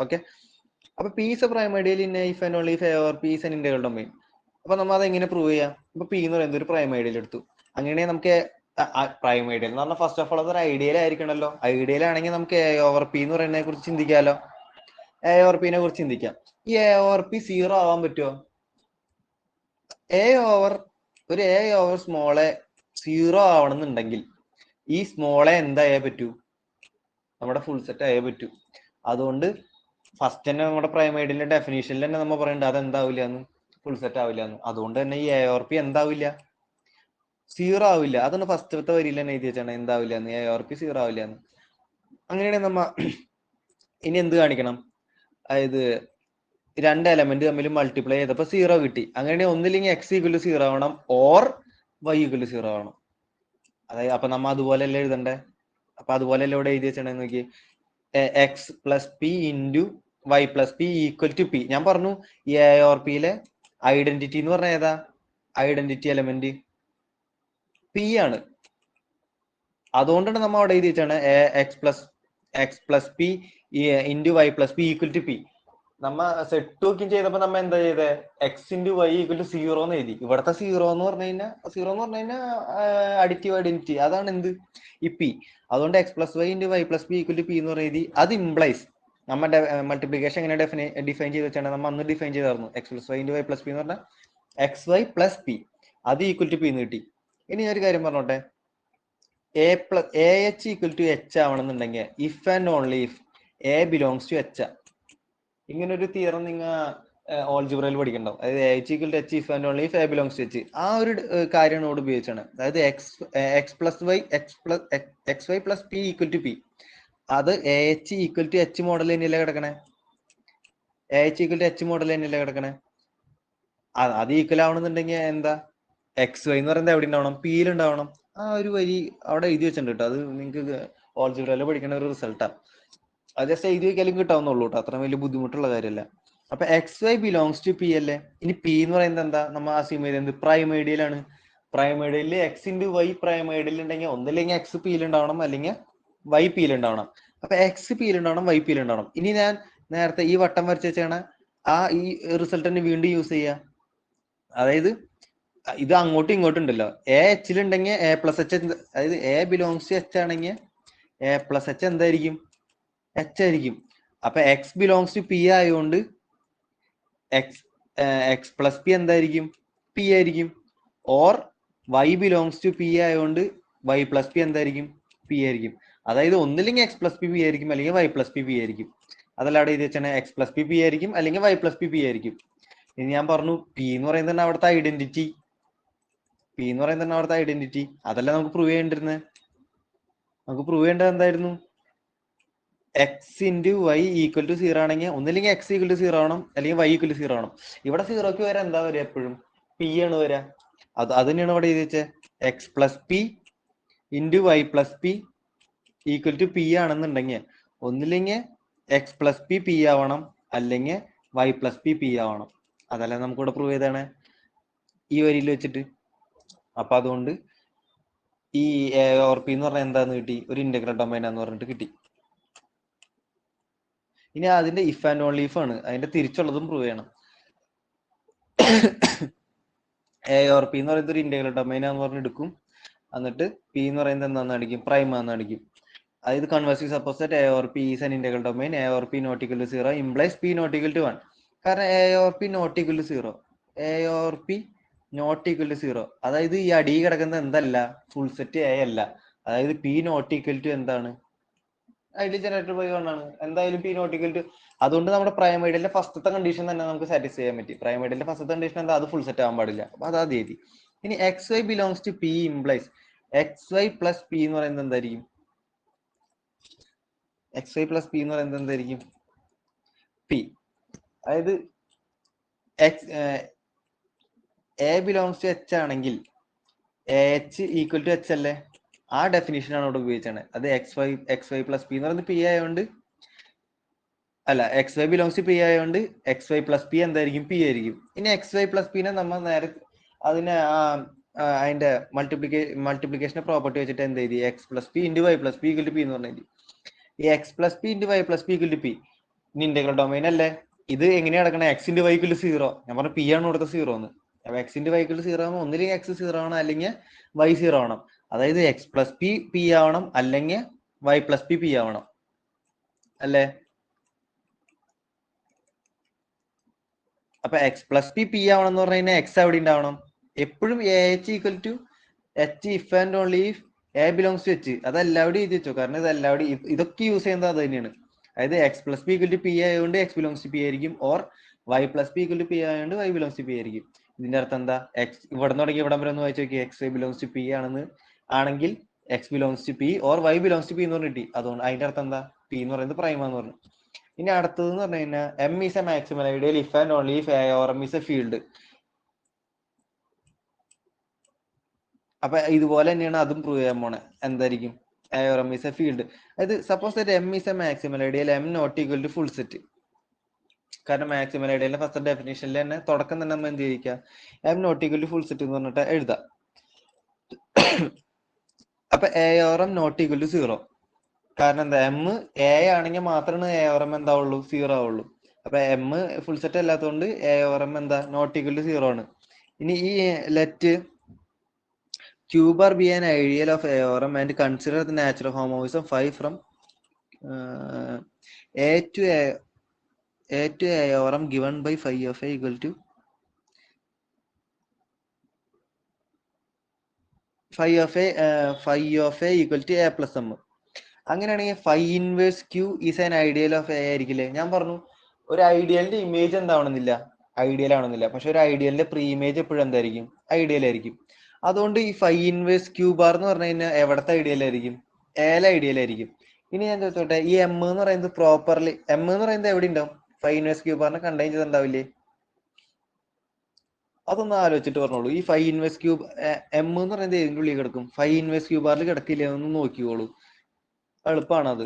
ഓക്കെ. അപ്പൊ P is a prime ideal in if and only if A or P is an integral domain. അപ്പൊ നമ്മൾ അത് എങ്ങനെ പ്രൂവ് ചെയ്യാം? ഇപ്പൊ P എന്ന് പറയുന്നത് ഒരു പ്രൈം ഐഡിയൽ എടുത്തു. അങ്ങനെ നമുക്ക് പ്രൈം ഐഡിയൽ എന്ന് പറഞ്ഞാൽ ഫസ്റ്റ് ഓഫ് ഓൾ അതൊരു ഐഡിയൽ ആയിരിക്കണല്ലോ. ഐഡിയൽ ആണെങ്കിൽ നമുക്ക് A over P എന്ന് പറയുന്നതിനെ കുറിച്ച് ചിന്തിക്കാമല്ലോ. A over P നെ കുറിച്ച് ചിന്തിക്കാം. ഈ A over P സീറോ ആവാൻ പറ്റുമോ? ഒരു A over small A zero ആവണമെന്നുണ്ടെങ്കിൽ ഈ സ്മോൾ എ എന്തായേ പറ്റൂ? നമ്മുടെ ഫുൾ സെറ്റ് ആയേ പറ്റൂ. അതുകൊണ്ട് ഫസ്റ്റ് തന്നെ നമ്മുടെ പ്രൈം ഐഡിയലിന്റെ ഡെഫിനേഷനിൽ തന്നെ നമ്മൾ പറയേണ്ടത് അത് എന്താവില്ല എന്ന്, ഫുൾ സെറ്റ് ആവില്ല എന്ന്. അതുകൊണ്ട് തന്നെ ഈ A over P എന്താവില്ല? സീറോ ആവില്ല. അതാണ് ഫസ്റ്റത്തെ വരിയിൽ തന്നെ എഴുതി വെച്ചാണ് എന്താവില്ല എന്ന്, A over P സീറോ ആവില്ല എന്ന്. അങ്ങനെയാണെങ്കിൽ നമ്മ ഇനി എന്ത് കാണിക്കണം? അതായത് രണ്ട് എലമെന്റ് തമ്മിൽ മൾട്ടിപ്ലൈ ചെയ്തപ്പോ സീറോ കിട്ടി. അങ്ങനെയാണെങ്കിൽ ഒന്നില്ലെങ്കിൽ എക്സ് ഈക്വൽ ടു സീറോ ആവണം, or Y equal to zero ആവണം. അതായത് അപ്പൊ നമ്മ അതുപോലെയല്ലേ എഴുതണ്ടേ? അപ്പൊ അതുപോലെയല്ലേ ഇവിടെ എഴുതി വെച്ചിട്ടുണ്ടെങ്കിൽ നോക്കി, X plus P into Y plus P equal to P. ഞാൻ പറഞ്ഞു ഈ A over P യിലെ ഐഡന്റിറ്റി എന്ന് പറഞ്ഞാൽ ഏതാ? ഐഡന്റിറ്റി എലമെന്റ് പി ആണ്. അതുകൊണ്ടാണ് നമ്മൾ അവിടെ എഴുതി വെച്ചാണ് x plus P into Y plus P equal to p. നമ്മ സെറ്റ് നോക്കിയും ചെയ്തപ്പോ നമ്മ എന്താ ചെയ്തേ? X into y equal to zero എന്ന് എഴുതി. ഇവിടുത്തെ സീറോ എന്ന് പറഞ്ഞു കഴിഞ്ഞാൽ അഡിറ്റീവ് ഐഡന്റിറ്റി. അതാണ് എന്ത്? ഈ പി. അതുകൊണ്ട് x plus Y into Y plus P equal to P എന്ന് എഴുതി. അത് ഇംപ്ലൈസ് നമ്മുടെ മൾട്ടിപ്ലിക്കേഷൻ എങ്ങനെ ഡിഫൈൻ ചെയ്ത് വെച്ചാണ് നമ്മൾ അന്ന് ഡിഫൈൻ ചെയ്തായിരുന്നു. X plus Y into Y plus P എന്ന് പറഞ്ഞാൽ എക്സ് വൈ പ്ലസ് പി, അത് ഈക്വൽ ടു പി എന്ന് കിട്ടി. ഇനി ഒരു കാര്യം പറഞ്ഞോട്ടെ, A H equal to H ആവണമെന്നുണ്ടെങ്കിൽ if and only if A belongs to H. ഇങ്ങനെ ഒരു തിയറം നിങ്ങൾ ഓൾജിബ്രയിൽ പഠിക്കണ്ടാവും. അതായത് H equal to H if and only if A belongs to H. ആ ഒരു കാര്യമാണ് ഇവിടെ ഉപയോഗിച്ചാണ്. അതായത് X Y plus P equal to P, അത് A H equal to H model തന്നെയല്ലേ കിടക്കണേ? A H equal to H model തന്നെയല്ലേ കിടക്കണേ? അത് ഈക്വൽ ആവണമെന്നുണ്ടെങ്കിൽ എന്താ? എക്സ് വൈ എന്ന് പറയുന്നത് എവിടെ ഉണ്ടാവണം? പിയിൽ ഉണ്ടാവണം. ആ ഒരു വരി അവിടെ എഴുതി വെച്ചിട്ടുണ്ട് കേട്ടോ. അത് നിങ്ങൾക്ക് ഓൾജിബ്രയിൽ പഠിക്കുന്ന ഒരു റിസൾട്ടാണ്. അത് ജസ്റ്റ് എഴുതി വെക്കാലും കിട്ടാവുന്നുള്ളൂ കേട്ടോ. അത്ര വലിയ ബുദ്ധിമുട്ടുള്ള കാര്യമല്ല. അപ്പൊ X Y belongs to P അല്ലേ? ഇനി പി എന്ന് പറയുന്നത് എന്താ? നമ്മൾ അസ്യൂം ചെയ്തത് പ്രൈം ഐഡിയൽ ആണ്. പ്രൈം ഐഡിയയിൽ എക്സ് ഇൻറ്റു വൈ പ്രൈം ഐഡിയയിൽ ഉണ്ടെങ്കിൽ ഒന്നില്ലെങ്കിൽ എക്സ് പിയിൽ ഉണ്ടാവണം അല്ലെങ്കിൽ വൈ പിയിൽ ഉണ്ടാവണം. അപ്പൊ എക്സ് പിയിൽ ഉണ്ടാവണം, വൈ പിയിൽ ഉണ്ടാവണം. ഇനി ഞാൻ നേരത്തെ ഈ വട്ടം വരച്ച് വെച്ചാണ് ഈ റിസൾട്ട് തന്നെ വീണ്ടും യൂസ് ചെയ്യുക. അതായത് ഇത് അങ്ങോട്ടും ഇങ്ങോട്ടും ഉണ്ടല്ലോ, എ എച്ചിലുണ്ടെങ്കിൽ എ പ്ലസ് എച്ച്, അതായത് എ ബിലോങ്സ് ടു എച്ച് ആണെങ്കിൽ എ പ്ലസ് എച്ച് എന്തായിരിക്കും? എച്ച് ആയിരിക്കും. അപ്പൊ എക്സ് ബിലോങ്സ് ടു പി ആയതുകൊണ്ട് എക്സ് പ്ലസ് പി എന്തായിരിക്കും? പി ആയിരിക്കും. Or y belongs to p ആയതുകൊണ്ട് വൈ പ്ലസ് പി എന്തായിരിക്കും? പി ആയിരിക്കും. അതായത് ഒന്നില്ലെങ്കിൽ എക്സ് പ്ലസ് പി പി ആയിരിക്കും, അല്ലെങ്കിൽ വൈ പ്ലസ് പി പി ആയിരിക്കും. അതല്ല അവിടെ എഴുതി വെച്ചാൽ എക്സ് പ്ലസ് പി പി ആയിരിക്കും, അല്ലെങ്കിൽ വൈ പ്ലസ് പി പി ആയിരിക്കും. ഇനി ഞാൻ പറഞ്ഞു പി എന്ന് പറയുന്നത് അവിടുത്തെ ഐഡന്റിറ്റി, പി എന്ന് പറയുന്നത് അവിടുത്തെ ഐഡന്റിറ്റി. അതല്ല നമുക്ക് പ്രൂവ് ചെയ്യേണ്ടിരുന്നത്. നമുക്ക് പ്രൂവ് ചെയ്യേണ്ടത് എന്തായിരുന്നു? X into y equal to zero ആണെങ്കിൽ ഒന്നില്ലെങ്കിൽ എക്സ് ഈക്വൽ ടു സീറോ ആവണം, അല്ലെങ്കിൽ വൈ ഈക്വൽ ടു സീറോ ആവണം. ഇവിടെ സീറോക്ക് വരെ എന്താ വരിക? എപ്പോഴും പി ആണ് വരിക. അത് തന്നെയാണ് ഇവിടെ എഴുതി വെച്ചത്. X plus P into Y plus P equal to p ആണെന്നുണ്ടെങ്കിൽ ഒന്നില്ലെങ്കിൽ എക്സ് പ്ലസ് പി പി ആവണം, അല്ലെങ്കിൽ വൈ പ്ലസ് പി പി ആവണം. അതല്ല നമുക്കിവിടെ പ്രൂവ് ചെയ്താണ് ഈ വരിയിൽ വെച്ചിട്ട്. അപ്പൊ അതുകൊണ്ട് ഈ എ ഓർ പി എന്ന് പറഞ്ഞാൽ എന്താന്ന് കിട്ടി? ഒരു ഇന്റഗ്രൽ ഡൊമൈൻ എന്ന് പറഞ്ഞിട്ട് കിട്ടി. ഇനി അതിന്റെ ഇഫ് ആൻഡ് ഓൺലി ഇഫ് ആണ്, അതിന്റെ തിരിച്ചുള്ളതും പ്രൂവ് ചെയ്യണം. എ ഓർ പി എന്ന് പറയുന്നത് ഒരു ഇന്റഗ്രൽ ഡൊമൈൻ എന്ന് പറഞ്ഞ് എടുക്കും. എന്നിട്ട് പി എന്ന് പറയുന്നത് എന്താണെന്ന് അടിക്കും? പ്രൈം ആണെന്ന് അടിക്കും. അതായത് conversely suppose that A or P is an integral domain, A or P not equal to 0 implies P not equal to 1. കാരണം A or P not equal to 0, A or P not equal to 0, അതായത് ഈ അടി കിടക്കുന്നത് എന്തല്ല? Full set A അല്ല. അതായത് P not equal to എന്താണ്? Ideal generator by 1 ആണ്. എന്തായാലും പി നോട്ട് ഈക്വൽ ടു. അതുകൊണ്ട് നമ്മുടെ പ്രൈം ഐഡിയലിന്റെ ഫസ്റ്റത്തെ കണ്ടീഷൻ തന്നെ നമുക്ക് സാറ്റിസ്ഫൈ ചെയ്യാൻ പറ്റി. പ്രൈം ഐഡിയലിന്റെ ഫസ്റ്റത്തെ കണ്ടീഷൻ എന്താ? അത് ഫുൾ സെറ്റ് ആവാൻ പാടില്ല. അപ്പൊ അതാ തീയതി. ഇനി x Y belongs to p implies x Y plus P എന്ന് പറയുന്നത് എന്തായിരിക്കും? എക്സ് വൈ പ്ലസ് പി എന്ന് പറയുന്നത് എന്തായിരിക്കും? പി. അതായത് X A belongs to H ആണെങ്കിൽ A H equal to H അല്ലേ? ആ ഡെഫിനിഷൻ ആണ് ഇവിടെ ഉപയോഗിച്ചാണ്. അത് എക്സ് വൈ പ്ലസ് പി എന്ന് പറയുന്നത് പി ആയതുകൊണ്ട്, അല്ല x Y belongs to p ആയതുകൊണ്ട് എക്സ് വൈ പ്ലസ് പി എന്തായിരിക്കും? പി ആയിരിക്കും. ഇനി എക്സ് വൈ പ്ലസ് പിനെ നമ്മൾ നേരെ അതിനെ അതിന്റെ മൾട്ടിപ്ലിക്കേഷൻ പ്രോപ്പർട്ടി വെച്ചിട്ട് എന്ത് ചെയ്തി? X plus P into Y plus P equal to P എന്ന് പറഞ്ഞു. ഈ x plus P into Y plus P equal to p ഇനി ഇന്റഗ്രൽ ഡൊമൈൻ അല്ലേ? ഇത് എങ്ങനെയാ നടക്കണേ? X into y equal to 0. ഞാൻ പറഞ്ഞു പി ആണ് ഇവിടുത്തെ 0 എന്ന്. അപ്പൊ x into y equal to 0 ആകുമ്പോൾ ഒന്നില്ലെങ്കിൽ എക്സ് 0 ആവണം, അല്ലെങ്കിൽ വൈ 0 ആവണം. അതായത് എക്സ് പ്ലസ് പി പി ആവണം, അല്ലെങ്കിൽ വൈ പ്ലസ് പി പി ആവണം, അല്ലേ? അപ്പൊ എക്സ് പ്ലസ് പി പി ആവണം എന്ന് പറഞ്ഞു കഴിഞ്ഞാൽ എക്സ് എവിടെ ഉണ്ടാവണം? എപ്പോഴും A H equal to H if and only if A belongs to H. അത് എല്ലാവരും എഴുതി വെച്ചോ, കാരണം ഇത് എല്ലാവരും ഇതൊക്കെ യൂസ് ചെയ്യുന്നത് അത് തന്നെയാണ്. അതായത് X plus P equal to p ആയതുകൊണ്ട് എക്സ് ബിലോങ്സ് ടു പി ആയിരിക്കും, or y plus P equal to p ആയതുകൊണ്ട് വൈ ബിലോങ്സ് ടു പി ആയിരിക്കും. ഇതിന്റെ അർത്ഥം എന്താ? എക്സ് ഇവിടെ തുടങ്ങി ഇവിടം വരെ ഒന്ന് വായിച്ചു നോക്കി. X Y belongs to p ആണെന്ന് ആണെങ്കിൽ x belongs to p or y belongs to P എന്ന് പറഞ്ഞ് കിട്ടി. അതുകൊണ്ട് അതിന്റെ അർത്ഥം എന്താ? പി എന്ന് പറയുന്നത് പ്രൈം എന്ന് പറഞ്ഞു. ഇനി അടുത്തത് എന്ന് പറഞ്ഞു കഴിഞ്ഞാൽ M is a maximal ideal if and only if A or M is a field. അപ്പൊ ഇതുപോലെ തന്നെയാണ് അതും പ്രൂവ് ചെയ്യാൻ പോണേ. എന്തായിരിക്കും? A or M is a field. അതായത് suppose that M is a maximal ideal M not equal to full set. കാരണം maximal ഐഡിയലിന്റെ ഫസ്റ്റ് ഡെഫിനേഷനിൽ തന്നെ തുടക്കം തന്നെ നമ്മൾ എന്ത് ചെയ്യിക്കുക? M not equal to full set എന്ന് പറഞ്ഞിട്ട് എഴുതാം. അപ്പൊ A or M not equal to 0. കാരണം എന്താ? എം എ ആണെങ്കിൽ മാത്രമാണ് എ ഓർ എം എന്താവുള്ളൂ? 0 ആവുള്ളൂ. അപ്പൊ എം ഫുൾ സെറ്റ് അല്ലാത്തതുകൊണ്ട് എ ഓർ എം എന്താ? നോട്ട് ഈക്വൽ ടു 0 ആണ്. ഇനി ഈ let Q bar be an ideal of AORM and consider the natural homomorphism 5 from A to AORM given by phi of A equal to phi of A equal to A plus M. അങ്ങനെയാണെങ്കിൽ phi inverse Q is an ideal of A ആയിരിക്കില്ലേ? ഞാൻ പറഞ്ഞു ഒരു ഐഡിയലിന്റെ image എന്താവണമെന്നില്ല, ideal ആവണമെന്നില്ല. പക്ഷെ ഒരു ഐഡിയലിന്റെ pre image എപ്പോഴും എന്തായിരിക്കും? ഐഡിയൽ ആയിരിക്കും. അതുകൊണ്ട് ഈ ഫൈ ഇൻവേഴ്സ് ക്യൂ ബാർ എന്ന് പറഞ്ഞു കഴിഞ്ഞാൽ എവിടത്തെ ഐഡിയൽ ആയിരിക്കും? എല ഐഡിയൽ ആയിരിക്കും. ഇനി ഞാൻ ചോദിച്ചോട്ടെ, ഈ എം എന്ന് പറയുന്നത് പ്രോപ്പർലി എം എന്ന് പറയുന്നത് എവിടെ ഉണ്ടാവും? ഫൈ ഇൻവേഴ്സ് ക്യൂ ബാറിനെ കണ്ടെയ്ൻ ചെയ്തിട്ടുണ്ടാവില്ലേ? അതൊന്ന് ആലോചിച്ചിട്ട് പറഞ്ഞോളൂ. ഈ ഫൈ ഇൻവേഴ്സ് ക്യൂബ് എം എന്ന് പറയുന്നത് ഏതിന്റെ ഉള്ളിൽ കിടക്കും? ഫൈ ഇൻവേഴ്സ് ക്യൂ ബാറിൽ കിടക്കില്ല എന്ന് നോക്കിക്കോളൂ. എളുപ്പമാണത്.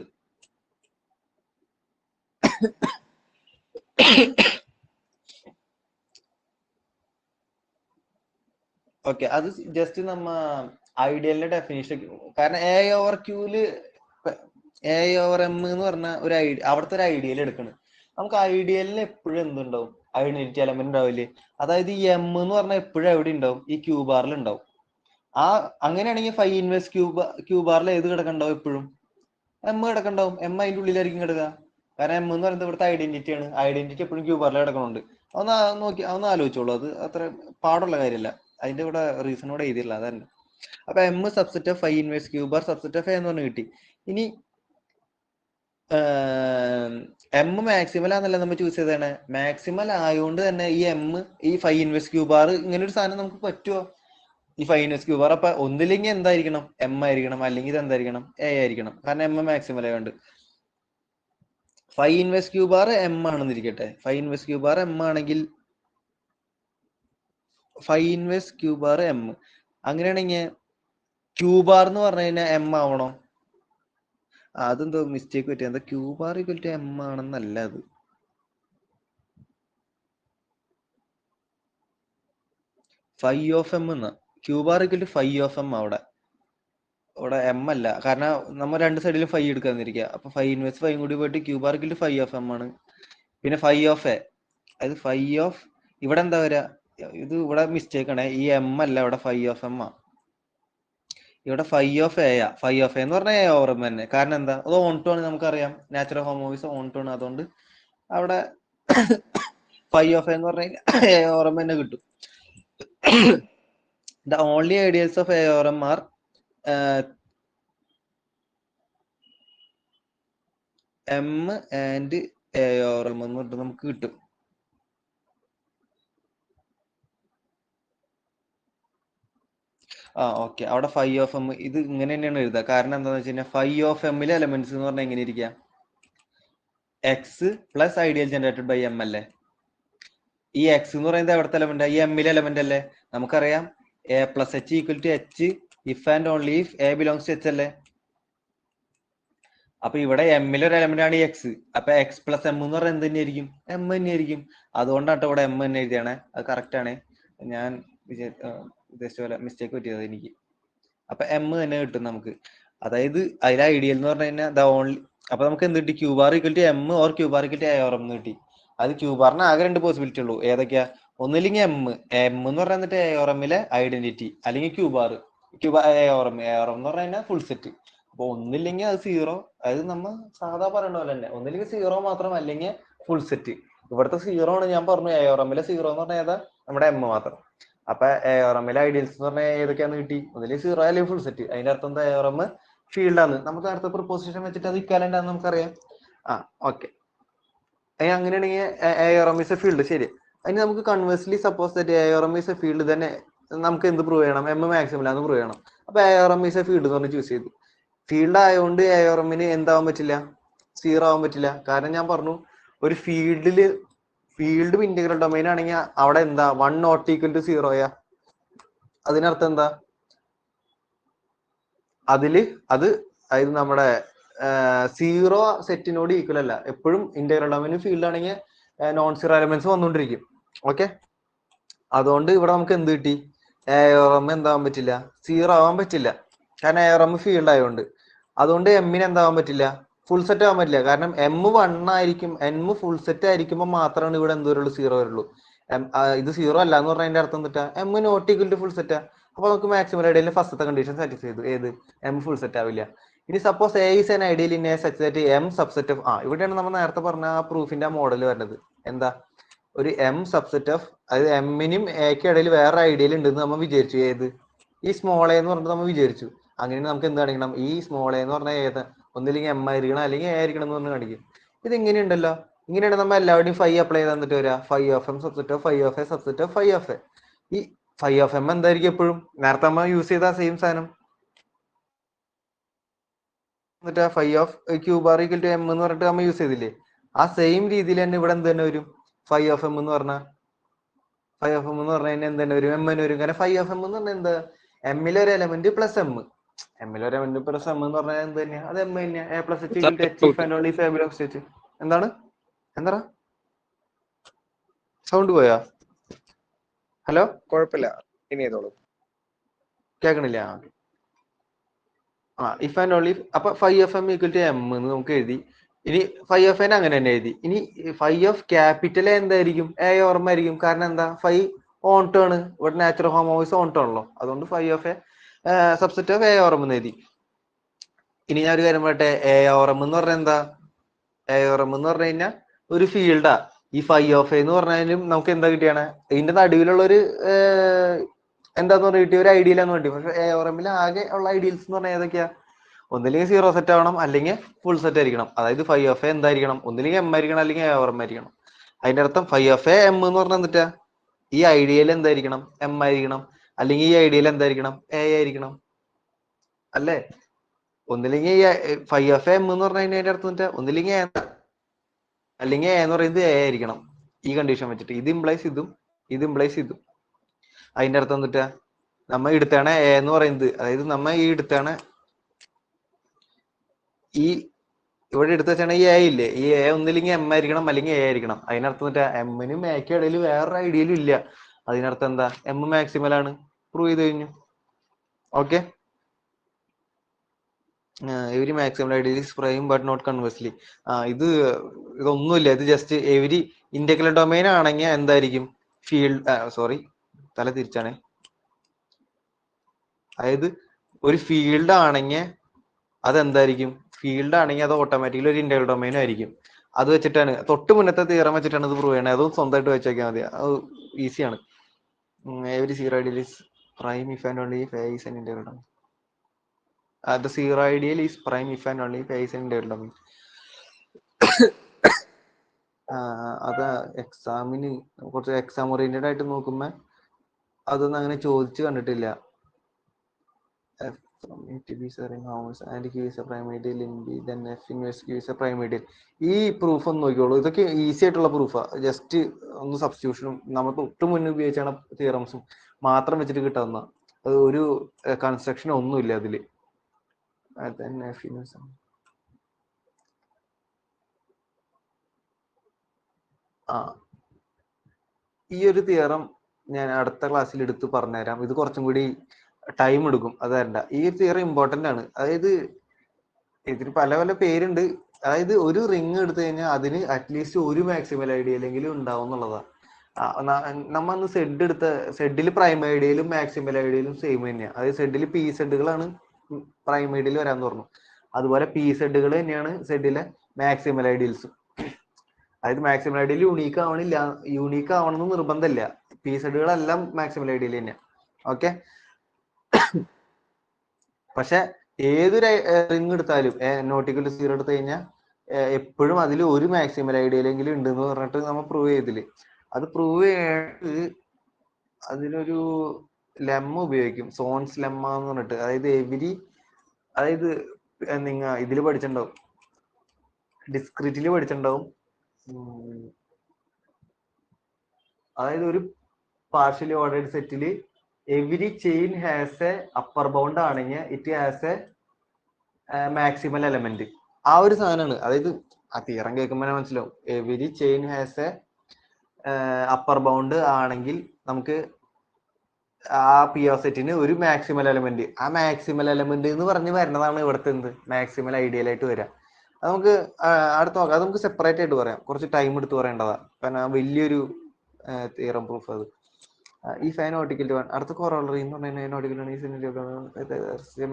ഓക്കെ, അത് ജസ്റ്റ് നമ്മ ഐഡിയലിന്റെ ഡെഫിനേഷൻ. കാരണം എ ഓവർ ക്യൂല് എ ഓവർ എം എന്ന് പറഞ്ഞ ഒരു ഐഡിയ, അവിടുത്തെ ഒരു ഐഡിയൽ എടുക്കണം. നമുക്ക് ഐഡിയലിൽ എപ്പോഴും എന്തുണ്ടാവും? ഐഡന്റിറ്റി എലമെന്റ് ഉണ്ടാവില്ലേ? അതായത് ഈ എം എന്ന് പറഞ്ഞാൽ എപ്പോഴും എവിടെ ഉണ്ടാവും? ഈ ക്യൂ ബാറിൽ ഉണ്ടാവും. ആ അങ്ങനെയാണെങ്കിൽ ഫൈവ് ഇൻവേഴ്സ് ക്യൂ ബാറിൽ ഏത് കിടക്കണ്ടാവും? എപ്പോഴും എം കിടക്കണ്ടാവും. എം അതിന്റെ ഉള്ളിലായിരിക്കും കിടക്കുക. കാരണം എം എന്ന് പറയുന്നത് ഇവിടുത്തെ ഐഡന്റിറ്റി ആണ്. ഐഡന്റിറ്റി എപ്പോഴും ക്യൂ ബാറിൽ കിടക്കണുണ്ട്. അതൊന്ന് ആലോചിച്ചോളൂ. അത് അത്ര പാടുള്ള കാര്യമല്ല. അതിന്റെ ഇവിടെ റീസണോടെ എഴുതിയില്ല, അതന്നെ. അപ്പൊ M subset of phi inverse Q bar subset of A എന്ന് പറഞ്ഞ് കിട്ടി. ഇനി എം മാക്സിമൽ ആണെന്നല്ല നമ്മൾ ചൂസ് ചെയ്തതാണ്. മാക്സിമൽ ആയതുകൊണ്ട് തന്നെ ഈ എം, ഈ ഫൈവ് ഇൻവേഴ്സ് ക്യൂ ബാർ, ഇങ്ങനെ ഒരു സാധനം നമുക്ക് പറ്റുമോ? ഈ ഫൈവ് ഇൻവേഴ്സ് ക്യൂ ബാർ അപ്പൊ ഒന്നില്ലെങ്കിൽ എന്തായിരിക്കണം? എം ആയിരിക്കണം, അല്ലെങ്കിൽ ഇത് എന്തായിരിക്കണം? എ ആയിരിക്കണം. കാരണം എം മാക്സിമൽ ആയതുകൊണ്ട്. Phi inverse Q bar M ആണെന്നിരിക്കട്ടെ. Phi inverse Q bar M ആണെങ്കിൽ phi inverse Q bar M അങ്ങനെയാണെങ്കിൽ ക്യൂ ബാർ എന്ന് പറഞ്ഞു കഴിഞ്ഞാൽ എം ആവണോ? അതെന്തോ മിസ്റ്റേക്ക് പറ്റിയ. എന്താ Q bar equal to M ആണെന്നല്ല അത്. ഫൈവ് ഓഫ് എം എന്നാ. Q bar equal to phi of M അവിടെ എം അല്ല. കാരണം നമ്മൾ രണ്ട് സൈഡിലും ഫൈവ് എടുക്കാന്നിരിക്കുക. അപ്പൊ ഫൈവ് ഇൻവേഴ്സ് ഫൈവ് കൂടി പോയിട്ട് Q bar equal to phi of M ആണ്. പിന്നെ ഫൈവ് ഓഫ് എ, അതായത് ഫൈവ് ഓഫ്, ഇവിടെ എന്താ വരാ? ഇത് ഇവിടെ മിസ്റ്റേക്ക് ആണ്. ഈ എം അല്ല, ഇവിടെ ഫൈവ് ഓഫ് എം ആ. ഇവിടെ ഫൈവ് ഓഫ് എ ആ. ഫൈവ് ഓഫ് എ എന്ന് പറഞ്ഞാൽ എ ഓവർ എം തന്നെ. കാരണം എന്താ? അത് ഓൺ ടു ആണ്, നമുക്കറിയാം. നാച്ചുറൽ ഹോമോയിസ് ഓൺ ടു ആണ്. അതുകൊണ്ട് അവിടെ ഫൈവ് ഓഫ് എ എന്ന് പറഞ്ഞു കഴിഞ്ഞാൽ എ ഓവർ എം തന്നെ കിട്ടും. The only ideals of A over M are M and A over M എന്ന് പറഞ്ഞിട്ട് നമുക്ക് കിട്ടും. ഓക്കെ, അവിടെ ഫൈവ് ഓഫ് എം ഇത് ഇങ്ങനെ തന്നെയാണ് എഴുതുക. കാരണം എന്താണെന്ന് വെച്ച് കഴിഞ്ഞാൽ ഫൈവ് ഓഫ് എമ്മിലെ എലമെന്റ്സ് എന്ന് പറഞ്ഞാൽ എങ്ങനെ ഇരിക്കുക? X plus ideal generated by M അല്ലേ? ഈ എക്സ് എന്ന് പറയുന്നത് എവിടുത്തെ എലമെന്റ്? ഈ എമ്മിലെ എലമെന്റ് അല്ലേ? നമുക്കറിയാം A plus H equal to H if and only if A belongs to H അല്ലേ? അപ്പൊ ഇവിടെ എമ്മിലെ ഒരു എലമെന്റ് ആണ് ഈ എക്സ്. അപ്പൊ എക്സ് പ്ലസ് എം എന്ന് പറയുന്നത് എന്ത് തന്നെയായിരിക്കും? എം തന്നെയായിരിക്കും. അതുകൊണ്ടാണ് ഇവിടെ എം തന്നെ എഴുതിയാണ്. അത് കറക്റ്റ് ആണ്. ഞാൻ ഉദ്ദേശിച്ച പോലെ മിസ്റ്റേക്ക് പറ്റിയത് എനിക്ക്. അപ്പൊ എം തന്നെ കിട്ടും നമുക്ക്. അതായത് അതിലെ ഐഡിയൽ എന്ന് പറഞ്ഞു കഴിഞ്ഞാൽ ദ ഓൺലി. അപ്പൊ നമുക്ക് എന്ത് കിട്ടി? Q bar equal to M or Q bar equal to A or M എന്ന് കിട്ടി. അത് ക്യൂ ബാറിന് ആകെ രണ്ട് പോസിബിലിറ്റി ഉള്ളൂ. ഏതൊക്കെയാ? ഒന്നില്ലെങ്കിൽ എം എന്ന് പറഞ്ഞിട്ട് എ ഓർ എമ്മിലെ ഐഡന്റിറ്റി, അല്ലെങ്കിൽ Q bar A or M എന്ന് പറഞ്ഞു കഴിഞ്ഞാൽ ഫുൾ സെറ്റ്. അപ്പൊ ഒന്നില്ലെങ്കിൽ അത് സീറോ, അതായത് നമ്മൾ സാധാ പറയണ പോലെ തന്നെ ഒന്നില്ലെങ്കിൽ സീറോ മാത്രം, അല്ലെങ്കിൽ ഫുൾ സെറ്റ്. ഇവിടുത്തെ സീറോ ആണ് ഞാൻ പറഞ്ഞു. എ ഓർ എമ്മിലെ സീറോ എന്ന് പറഞ്ഞാൽ ഏതാ? നമ്മുടെ എം മാത്രം. അപ്പൊ എ ഓർ എമ്മിലെ ഐഡിയൽസ് എന്ന് പറഞ്ഞാൽ ഏതൊക്കെയാന്ന് കിട്ടി? ഒന്നില്ലെങ്കിൽ സീറോ അല്ലെങ്കിൽ ഫുൾ സെറ്റ്. അതിന്റെ അർത്ഥം എന്താ? എ ഓർ എം ഫീൽഡ് ആണ്. നമുക്ക് നേരത്തെ പ്രൊപ്പോസിഷൻ വെച്ചിട്ട് അത് ഇക്വാലന്റ് ആണെന്ന് നമുക്കറിയാം. ഓക്കെ. അങ്ങനെയാണെങ്കിൽ A or M is a field. ശരി. അതിന് നമുക്ക് conversely suppose that A or M is a field തന്നെ നമുക്ക് എന്ത് പ്രൂവ് ചെയ്യണം? എം മാക്സിമം ആണെന്ന് പ്രൂവ് ചെയ്യണം. അപ്പൊ A or M is a field എന്ന് പറഞ്ഞ് ചൂസ് ചെയ്തു. ഫീൽഡ് ആയതുകൊണ്ട് എ ഓർ എമ്മിന് എന്താവാൻ പറ്റില്ല? സീറോ ആവാൻ പറ്റില്ല. കാരണം ഞാൻ പറഞ്ഞു, ഒരു ഫീൽഡ് ഇന്റഗ്രൽ ഡൊമൈൻ ആണെങ്കിൽ അവിടെ എന്താ? വൺ നോട്ട് ഈക്വൽ ടു സീറോയാ. അതിനർത്ഥം എന്താ? അതായത് നമ്മുടെ സീറോ സെറ്റിനോട് ഈക്വൽ അല്ല. എപ്പോഴും ഇന്റഗ്രൽ ഡൊമൈൻ ഫീൽഡ് ആണെങ്കിൽ നോൺ സീറോ എലമെന്റ്സ് വന്നുകൊണ്ടിരിക്കും. ഓക്കെ, അതുകൊണ്ട് ഇവിടെ നമുക്ക് എന്ത് കിട്ടി? എ ഓർ എം എന്താവാൻ പറ്റില്ല? സീറോ ആവാൻ പറ്റില്ല. കാരണം എ ഓർ എം ഫീൽഡ് ആയതുകൊണ്ട്. അതുകൊണ്ട് എമ്മിന് എന്താവാൻ പറ്റില്ല? ഫുൾ സെറ്റ് ആവാൻ പറ്റില്ല. കാരണം എം വൺ ആയിരിക്കും. എം ഫുൾ സെറ്റ് ആയിരിക്കുമ്പോൾ മാത്രമാണ് ഇവിടെ എന്ത് വരുള്ളൂ? സീറോ വരുള്ളൂ. ഇത് സീറോ അല്ല എന്ന് പറഞ്ഞതിന്റെ അർത്ഥം എന്താ? M not equal to full സെറ്റാ. അപ്പൊ നമുക്ക് മാക്സിമം ഐഡിയലിന്റെ ഫസ്റ്റത്തെ കണ്ടീഷൻ സാറ്റിസ്ഫൈ ചെയ്തു. ഏത്? എം ഫുൾ സെറ്റ് ആവില്ല. ഇനി suppose A is an ideal in A such that M subset of ഇവിടെയാണ് നമ്മൾ നേരത്തെ പറഞ്ഞ ആ പ്രൂഫിന്റെ മോഡൽ വരുന്നത്. എന്താ? ഒരു എം സബ്സെറ്റ് ഓഫ്, അതായത് എമ്മിനും എക്കും ഇടയിൽ വേറെ ഐഡിയൽ ഉണ്ടെന്ന് നമ്മൾ വിചാരിച്ചു. ഏത്? ഈ സ്മോൾ എ എന്ന് പറഞ്ഞിട്ട് നമ്മൾ വിചാരിച്ചു. അങ്ങനെ നമുക്ക് എന്ത് കാണിക്കണം? ഈ സ്മോൾ എ എന്ന് പറഞ്ഞാൽ ഏത്? ഒന്നില്ലെങ്കിൽ എം ആയിരിക്കണം, അല്ലെങ്കിൽ എ ആയിരിക്കണം എന്ന് പറഞ്ഞ് കാണിക്കും. ഇത് ഇങ്ങനെയുണ്ടല്ലോ. ഇങ്ങനെയാണ് നമ്മൾ എല്ലാവരുടെയും ഫൈവ് അപ്ലൈ ചെയ്ത് തന്നിട്ട് വരിക. Phi of M subset of phi of A subset of phi of A. ഈ ഫൈവ് ഓഫ് എം എന്തായിരിക്കും? എപ്പോഴും നേരത്തെ നമ്മൾ യൂസ് ചെയ്ത സെയിം സാധനം. എന്നിട്ട് phi of Q bar equal to M എന്ന് പറഞ്ഞിട്ട് നമ്മൾ യൂസ് ചെയ്തില്ലേ? ആ സെയിം രീതിയിൽ തന്നെ ഇവിടെ എന്ത് തന്നെ വരും? ഫൈവ് ഓഫ് എം എന്ന് പറഞ്ഞാൽ എന്ത് തന്നെ വരും? എം തന്നെ വരും. കാരണം ഫൈവ് ഓഫ് എം എന്ന് പറഞ്ഞാൽ എന്താ? എമ്മിലെ ഒരു എലമെന്റ് പ്ലസ് എം. എമ്മിലെ ഒരു എലമെന്റ് പ്ലസ് എം എന്ന് പറഞ്ഞാൽ എന്ത് തന്നെയാ? അത് എം തന്നെയാ. A plus H equal to H if and only if A belongs to H. എന്താണ്? എന്താ സൗണ്ട് പോയാ? ഹലോ, കുഴപ്പമില്ല, ഇനി ചെയ്തോളൂ. കേൾക്കണില്ല? ഇഫ് ആൻഡ് ഓൺലി അപ്പൊ phi of M equal to M എന്ന് നമുക്ക് എഴുതി. ഇനി ഫൈവ് എഫ് എൻ അങ്ങനെ തന്നെ എഴുതി. ഇനി ഫൈവ് എഫ് ക്യാപിറ്റൽ എന്തായിരിക്കും? എ ഓർമ്മ ആയിരിക്കും. കാരണം എന്താ? ഫൈവ് ഓൺ ടേൺ, ഇവിടെ നാച്ചുറൽ ഹോമോയിസ് ഓൺ ടേൺ ഉള്ളൂ. അതുകൊണ്ട് five F A subset of A ഓർമ്മ എന്ന് എഴുതി. ഇനി ഞാൻ ഒരു കാര്യം പറയട്ടെ, എ ഓർഎം എന്ന് പറഞ്ഞാൽ എന്താ? എ ഓർഎം എന്ന് പറഞ്ഞു കഴിഞ്ഞാൽ ഒരു ഫീൽഡാ. ഈ ഫൈവ് ഓഫ് എന്ന് പറഞ്ഞാലും നമുക്ക് എന്താ കിട്ടിയാണ്? ഇതിന്റെ നടുവിലുള്ള ഒരു എന്താന്ന് പറഞ്ഞ കിട്ടിയ ഒരു ഐഡിയയിലാന്ന് വേണ്ടി. പക്ഷെ എ ഓർഎമ്മിൽ ആകെ ഉള്ള ഐഡിയൽസ് എന്ന് പറഞ്ഞാൽ ഏതൊക്കെയാ? ഒന്നില്ലെങ്കിൽ സീറോ സെറ്റ് ആവണം, അല്ലെങ്കിൽ ഫുൾ സെറ്റ് ആയിരിക്കണം. അതായത് ഫൈവ് എഫ് എ എന്തായിരിക്കണം? ഒന്നില്ലെങ്കിൽ എം ആയിരിക്കണം, അല്ലെങ്കിൽ എ ഓർഎം ആയിരിക്കണം. അതിന്റെ അർത്ഥം ഫൈവ് എഫ് എ എം എന്ന് പറഞ്ഞാൽ എന്നിട്ടാ ഈ ഐഡിയയിൽ എന്തായിരിക്കണം? എം ആയിരിക്കണം, അല്ലെങ്കിൽ ഈ ഐഡിയയിൽ എന്തായിരിക്കണം? എ ആയിരിക്കണം, അല്ലേ? ഒന്നില്ലെങ്കിൽ ഫൈവ് എഫ് എം എന്ന് പറഞ്ഞാൽ അതിന്റെ അർത്ഥം വെച്ചാൽ ഒന്നില്ലെങ്കിൽ അല്ലെങ്കിൽ എ എന്ന് പറയുന്നത് എ ആയിരിക്കണം. ഈ കണ്ടീഷൻ വെച്ചിട്ട് ഇത് ഇംപ്ലൈസ് ഇതും, ഇത് ഇംപ്ലൈസ് ഇതും. അതിന്റെ അർത്ഥം എന്നിട്ടാ നമ്മ എടുത്താണ് എ എന്ന് പറയുന്നത്. അതായത് നമ്മ ഈ എടുത്താണ് ഈ ഇവിടെ എടുത്ത് വെച്ചാണ് ഈ എ ഇല്ലേ, ഈ എ ഒന്നില്ലെങ്കിൽ എം ആയിരിക്കണം, അല്ലെങ്കിൽ എ ആയിരിക്കണം. അതിനർത്ഥം എന്നിട്ടാ എമ്മിനും എക്കും ഇടയിൽ വേറൊരു ഐഡിയയിലും ഇല്ല. അതിനർത്ഥം എന്താ? എം മാക്സിമൽ ആണ്. പ്രൂവ് ചെയ്ത് കഴിഞ്ഞു. Okay, every maximal ideal is prime but not conversely. ഇതൊന്നുമില്ല. ഇത് ജസ്റ്റ് എവരി ഇന്റഗ്രൽ ഡൊമൈൻ ആണെങ്കിൽ എന്തായിരിക്കും? ഫീൽഡ് സോറി, തല തിരിച്ചാണ്. അതായത് ഒരു ഫീൽഡ് ആണെങ്കിൽ അതെന്തായിരിക്കും? ഫീൽഡ് ആണെങ്കിൽ അത് ഓട്ടോമാറ്റിക്കലി ഒരു ഇന്റഗ്രൽ ഡൊമൈൻ ആയിരിക്കും. അത് വെച്ചിട്ടാണ് തൊട്ട് മുന്നത്തെ തിയറം വെച്ചിട്ടാണ് ഇത് പ്രൂവ് ചെയ്യണത്. അതും സ്വന്തമായിട്ട് വെച്ചേക്കാൻ മതി, അത് ഈസിയാണ്. Every zero ideal is prime if and only if A is an integral domain. The zero ideal is prime if and only if A is an integral domain. അത് എക്സാമിന് കുറച്ച് എക്സാം ഓറിയന്റഡ് ആയിട്ട് നോക്കുമ്പോ അതൊന്നും അങ്ങനെ ചോദിച്ചു കണ്ടിട്ടില്ല. ഈ പ്രൂഫ് ഒന്ന് നോക്കിയോളൂ. ഇതൊക്കെ ഈസി ആയിട്ടുള്ള പ്രൂഫാ. ജസ്റ്റ് ഒന്ന് സബ്സ്റ്റിറ്റ്യൂഷനും നമ്മൾ തൊട്ട് മുന്നേ ഉപയോഗിച്ചാണ് തിയറംസും മാത്രം വെച്ചിട്ട് കിട്ടാവുന്ന. അത് ഒരു കൺസ്ട്രക്ഷൻ ഒന്നുമില്ല അതില്. ഈ ഒരു തിയറം ഞാൻ അടുത്ത ക്ലാസ്സിൽ എടുത്ത് പറഞ്ഞുതരാം. ഇത് കുറച്ചും കൂടി ടൈം എടുക്കും, അത് തരണ്ട. ഈ തിയറം ഇമ്പോർട്ടന്റ് ആണ്. അതായത് ഇതിന് പല പല പേരുണ്ട്. അതായത് ഒരു റിങ് എടുത്തു കഴിഞ്ഞാൽ അതിന് അറ്റ്ലീസ്റ്റ് ഒരു മാക്സിമൽ ഐഡിയയിലെങ്കിലും ഉണ്ടാവും എന്നുള്ളതാണ്. നമ്മ അന്ന് സെഡ് എടുത്ത സെഡിൽ പ്രൈം ഐഡിയയിലും മാക്സിമൽ ഐഡിയയിലും സെയിം തന്നെയാണ്. അതായത് സെഡിൽ പി സെഡുകളാണ് പ്രൈം ഐഡിയയിൽ വരാൻ പറഞ്ഞു. അതുപോലെ പി സെഡുകൾ തന്നെയാണ് സെഡിലെ മാക്സിമൽ ഐഡിയൽസും. അതായത് മാക്സിമൽ ഐഡിയൽ യൂണീക്ക് ആവണില്ല, യൂണീക്ക് ആവണമെന്ന് നിർബന്ധമില്ല. പി സെഡുകളെല്ലാം മാക്സിമൽ ഐഡിയൽ തന്നെയാണ്. ഓക്കെ, പക്ഷെ ഏതൊരു റിങ് എടുത്താലും നോട്ടിക്കൽ സീറോ എടുത്തു കഴിഞ്ഞാൽ എപ്പോഴും അതിൽ ഒരു മാക്സിമൽ ഐഡിയയിലെങ്കിലും ഉണ്ടെന്ന് പറഞ്ഞിട്ട് നമ്മൾ പ്രൂവ് ചെയ്തില്ലേ. അത് പ്രൂവ് ചെയ്യാനായിട്ട് അതിനൊരു ലെമ്മ ഉപയോഗിക്കും, സോൺസ് ലെമ്മ എന്ന് പറഞ്ഞിട്ട്. അതായത് നിങ്ങ ഇതില് പഠിച്ചിട്ടുണ്ടാവും, ഡിസ്ക്രിറ്റില് പഠിച്ചിട്ടുണ്ടാവും. അതായത് ഒരു പാർഷ്യലി ഓർഡേർഡ് സെറ്റില് every chain has a upper bound ആണെങ്കിൽ it has a maximal element. ആ ഒരു സാധനമാണ്. അതായത് ആ തിയറം കേൾക്കുമ്പോൾ മനസ്സിലാവും. Every chain has a upper bound ആണെങ്കിൽ നമുക്ക് ആ പി ഓ സെറ്റിന് ഒരു മാക്സിമൽ എലമെന്റ്, ആ മാക്സിമൽ എലമെന്റ് എന്ന് പറഞ്ഞ് വരുന്നതാണ് ഇവിടുത്തെ എന്ത് മാക്സിമൽ ഐഡിയൽ ആയിട്ട് വരാം. അത് നമുക്ക് അടുത്ത നോക്കാം. അത് നമുക്ക് സെപ്പറേറ്റ് ആയിട്ട് പറയാം, കുറച്ച് ടൈം എടുത്ത് പറയേണ്ടതാ. കാരണം വലിയൊരു തിയറം പ്രൂഫ് അത്. ഈ ഫാൻ നോട്ടിക്കൽ ടു വൺ അടുത്ത കൊറോളറി എന്ന് പറഞ്ഞാൽ nautical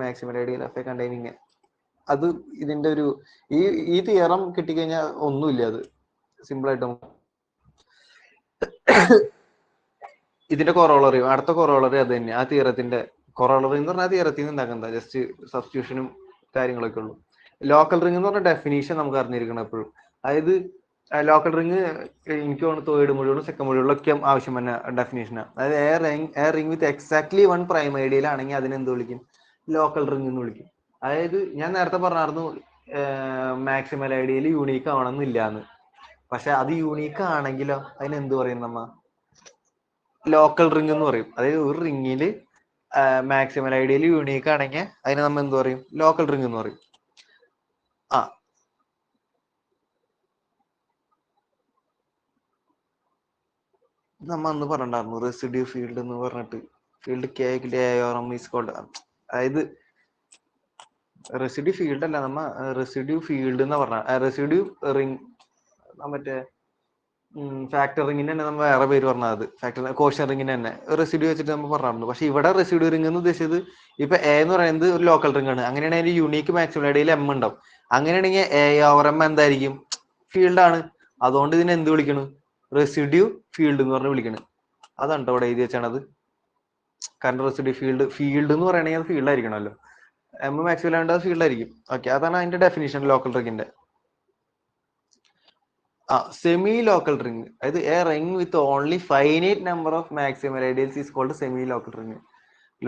maximal ideal of A containing. അത് ഇതിന്റെ ഒരു ഈ തിയറം കിട്ടിക്കഴിഞ്ഞാൽ ഒന്നുമില്ല, അത് സിമ്പിൾ ആയിട്ട് ഇതിന്റെ കൊറോളറി, അടുത്ത കൊറോളറി അത് തന്നെ. ആ തിയറത്തിന്റെ കൊറോളറി എന്ന് പറഞ്ഞാൽ തിയറത്തിൽ നിന്ന് ഉണ്ടാക്കുന്നത് ജസ്റ്റ് സബ്സ്റ്റിറ്റ്യൂഷനും കാര്യങ്ങളൊക്കെ ഉള്ളൂ. ലോക്കൽ റിംഗ് എന്ന് പറഞ്ഞ ഡെഫിനീഷൻ നമുക്ക് അറിഞ്ഞിരിക്കണം എപ്പോഴും. അതായത് ലോക്കൽ റിംഗ് എനിക്ക് തോന്നുന്നു തേർഡ് മൊഡ്യൂളും സെക്കൻഡ് മൊഡ്യൂളിലൊക്കെ ആവശ്യം തന്നെ ഡെഫിനേഷനാണ്. അതായത് a ring with exactly one prime ഐഡിയയിലാണെങ്കിൽ അതിനെ എന്ത് വിളിക്കും? ലോക്കൽ റിംഗ് എന്ന് വിളിക്കും. അതായത് ഞാൻ നേരത്തെ പറഞ്ഞായിരുന്നു മാക്സിമൽ ഐഡിയയിൽ യൂണീക്ക് ആവണമെന്നില്ല എന്ന്. പക്ഷെ അത് യൂണീക്ക് ആണെങ്കിലോ അതിന് എന്ത് പറയും നമ്മ? ലോക്കൽ റിംഗ് എന്ന് പറയും. അതായത് ഒരു റിംഗില് മാക്സിമൽ ഐഡിയയിൽ യൂണീക്ക് ആണെങ്കിൽ അതിനെ നമ്മൾ എന്ത് പറയും? ലോക്കൽ റിംഗ് എന്ന് പറയും. നമ്മ അന്ന് പറഞ്ഞിട്ടുണ്ടായിരുന്നു റെസിഡ്യൂ ഫീൽഡ് എന്ന് പറഞ്ഞിട്ട്. Field K is called. അതായത് റെസിഡ്യൂ ഫീൽഡ് അല്ല, നമ്മ റെസിഡ്യൂ ഫീൽഡ് എന്ന് പറഞ്ഞ റെസിഡ്യൂ റിംഗ് മറ്റേ ഫാക്ടർ റിങ്ങിന് തന്നെ നമ്മൾ വേറെ പേര് പറഞ്ഞാൽ അത് ഫാക്ടർ കോഷൻ റിങ്ങിന് തന്നെ റെസിഡ്യൂ വെച്ചിട്ട് നമ്മൾ പറഞ്ഞിട്ടുണ്ട്. പക്ഷെ ഇവിടെ റെസിഡ്യൂ റിംഗ് എന്ന് ഉദ്ദേശിച്ചത് ഇപ്പൊ എ എന്ന് പറയുന്നത് ഒരു ലോക്കൽ റിംഗ് ആണ്. അങ്ങനെയാണെങ്കിൽ അതിന്റെ യൂണീക്ക് മാക്സിമം ഇടയിൽ എം ഉണ്ടാവും. അങ്ങനെയാണെങ്കിൽ എ ഓവർ എം എന്തായിരിക്കും? ഫീൽഡ് ആണ്. അതുകൊണ്ട് ഇതിനെ എന്ത് വിളിക്കണം? റെസിഡ്യൂ ഫീൽഡ് എന്ന് പറഞ്ഞ് വിളിക്കണം. അതാണ് ഇവിടെ എഴുതി വെച്ചാണത്. കാരണം റെസിഡ്യൂ ഫീൽഡ് എന്ന് പറയണെങ്കിൽ അത് ഫീൽഡ് ആയിരിക്കണമല്ലോ. എം മാക്സിമം ഇല്ലാണ്ട് അത് ഫീൽഡ് ആയിരിക്കും. ഓക്കെ, അതാണ് അതിന്റെ ഡെഫിനിഷൻ ലോക്കൽ റിംഗിന്റെ. സെമി ലോക്കൽ റിംഗ്, അതായത് a ring with only finite number of maximal ideals is called semi local ring.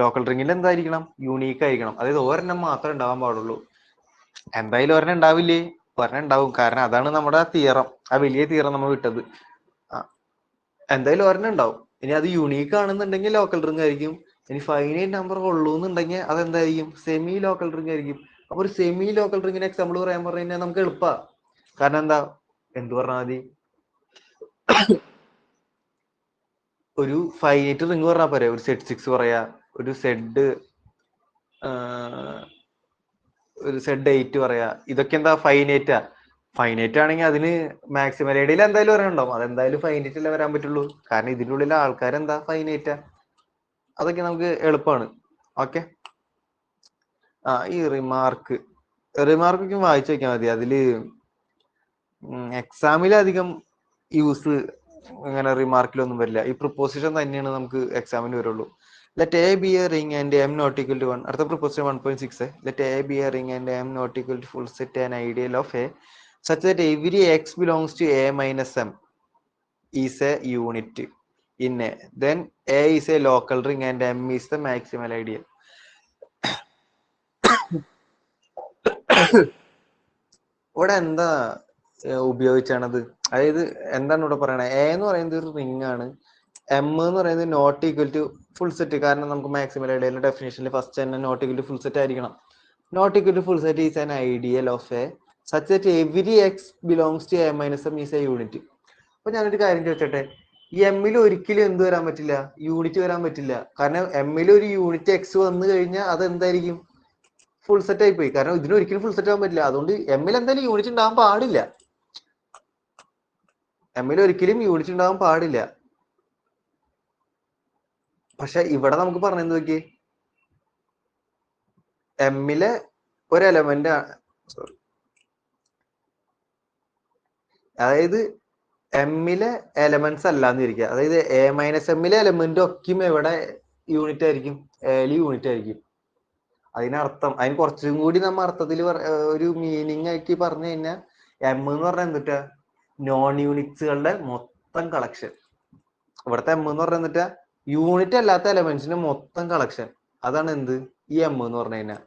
Local റിംഗിൽ എന്തായിരിക്കണം? യൂണീക്ക് ആയിരിക്കണം. അതായത് ഒരെണ്ണം മാത്രമേ ഉണ്ടാവാൻ പാടുള്ളൂ. എന്തായാലും ഒരെണ്ണം ഉണ്ടാവില്ലേ? ഒരെണ്ണം ഉണ്ടാവും. കാരണം അതാണ് നമ്മുടെ തിയറം, ആ വലിയ തിയറം നമ്മൾ വിട്ടത്. എന്തായാലും ഒരെണ്ണം ഉണ്ടാവും. ഇനി അത് യൂണീക്ക് ആണെന്നുണ്ടെങ്കിൽ ലോക്കൽ റിംഗ് ആയിരിക്കും. ഇനി ഫൈനൈറ്റ് നമ്പർ ഉള്ളൂ എന്നുണ്ടെങ്കിൽ അതെന്തായിരിക്കും? സെമി ലോക്കൽ റിംഗ് ആയിരിക്കും. അപ്പൊ ഒരു സെമി ലോക്കൽ റിംഗിന് എക്സാമ്പിൾ പറയാൻ പറഞ്ഞു കഴിഞ്ഞാൽ നമുക്ക് എളുപ്പമാണ്. കാരണം എന്താ? എന്ത് പറഞ്ഞാൽ മതി? ഒരു ഫൈനൈറ്റ് റിംഗ് പറഞ്ഞാൽ പോരെ. ഒരു സെറ്റ് 6 പറയാ, ഒരു സെഡ് 8 പറയാ. ഇതൊക്കെ എന്താ? ഫൈനൈറ്റാ. ഫൈനൈറ്റ് ആണെങ്കിൽ അതിന് മാക്സിമം ഐഡിയയിൽ എന്തായാലും ഒരെണ്ണം ഉണ്ടാവും. അതെന്തായാലും ഫൈനൈറ്റ് അല്ലേ വരാൻ പറ്റുള്ളൂ. കാരണം ഇതിൻ്റെ ഉള്ളിലെ ആൾക്കാരെന്താ? ഫൈനൈറ്റാ. അതൊക്കെ നമുക്ക് എളുപ്പമാണ്. ഓക്കെ, ഈ റിമാർക്കൊക്കെ വായിച്ചു വെക്കാൻ മതി. അതില് എക്സാമിലധികം യൂസ് അങ്ങനെ റിമാർക്കിലൊന്നും വരില്ല. ഈ പ്രിപ്പോസിഷൻ തന്നെയാണ് നമുക്ക് എക്സാമിന് വരുള്ളൂ. Let A be a ring and M not equal to 1. അടുത്ത proposition 1.6. Let A be a ring and M not equal to full set and ideal of A such that every x belongs to a minus m is a unit in a. Then a is a local ring and m is the maximal ideal. ഇവിടെ എന്താ ഉപയോഗിച്ചാണത്? അതായത് എന്താണ് ഇവിടെ പറയണത്? A എന്ന് പറയുന്നത് ഒരു ring ആണ്. എം എന്ന് പറയുന്നത് not equal to full set. കാരണം നമുക്ക് മാക്സിമൽ ഐഡിയലിന്റെ ഡെഫിനേഷനിൽ ഫസ്റ്റ് തന്നെ not equal to full set ആയിരിക്കണം. Not equal to full set is an ideal of A such that every x belongs to a minus m is a unit. അപ്പൊ ഞാനൊരു കാര്യം ചോദിച്ചോട്ടെ, ഈ എമ്മിൽ ഒരിക്കലും എന്ത് വരാൻ പറ്റില്ല? യൂണിറ്റ് വരാൻ പറ്റില്ല. കാരണം എമ്മിൽ ഒരു യൂണിറ്റ് എക്സ് വന്നു കഴിഞ്ഞാൽ അത് എന്തായിരിക്കും? ഫുൾ സെറ്റ് ആയി പോയി. കാരണം ഇതിന് ഒരിക്കലും ഫുൾ സെറ്റ് ആവാൻ പറ്റില്ല. അതുകൊണ്ട് എമ്മിൽ എന്തായാലും യൂണിറ്റ് ഉണ്ടാവാൻ പാടില്ല. എമ്മിൽ ഒരിക്കലും യൂണിറ്റ് ഉണ്ടാവാൻ പാടില്ല. പക്ഷെ ഇവിടെ നമുക്ക് പറഞ്ഞെന്ത് നോക്കി, എമ്മിലെ ഒരു എലമെന്റ്, സോറി, അതായത് എമ്മിലെ എലമെന്റ്സ് അല്ലാന്ന് ഇരിക്കുക. അതായത് എ മൈനസ് എമ്മിലെ എലമെന്റ് ഒക്കെയും എവിടെ യൂണിറ്റ് ആയിരിക്കും? എയിൽ യൂണിറ്റ് ആയിരിക്കും. അതിനർത്ഥം, അതിന് കുറച്ചും കൂടി നമ്മ അർത്ഥത്തിൽ ഒരു മീനിങ് ആക്കി പറഞ്ഞു കഴിഞ്ഞാൽ എം എന്ന് പറഞ്ഞാൽ എന്തിട്ടാ? നോൺ യൂണിറ്റ്സുകളുടെ മൊത്തം കളക്ഷൻ. ഇവിടുത്തെ എം എന്ന് പറഞ്ഞാൽ എന്നിട്ടാ? യൂണിറ്റ് അല്ലാത്ത എലമെന്റ്സിന്റെ മൊത്തം കളക്ഷൻ. അതാണ് എന്ത്? ഈ എം എന്ന് പറഞ്ഞു കഴിഞ്ഞാൽ.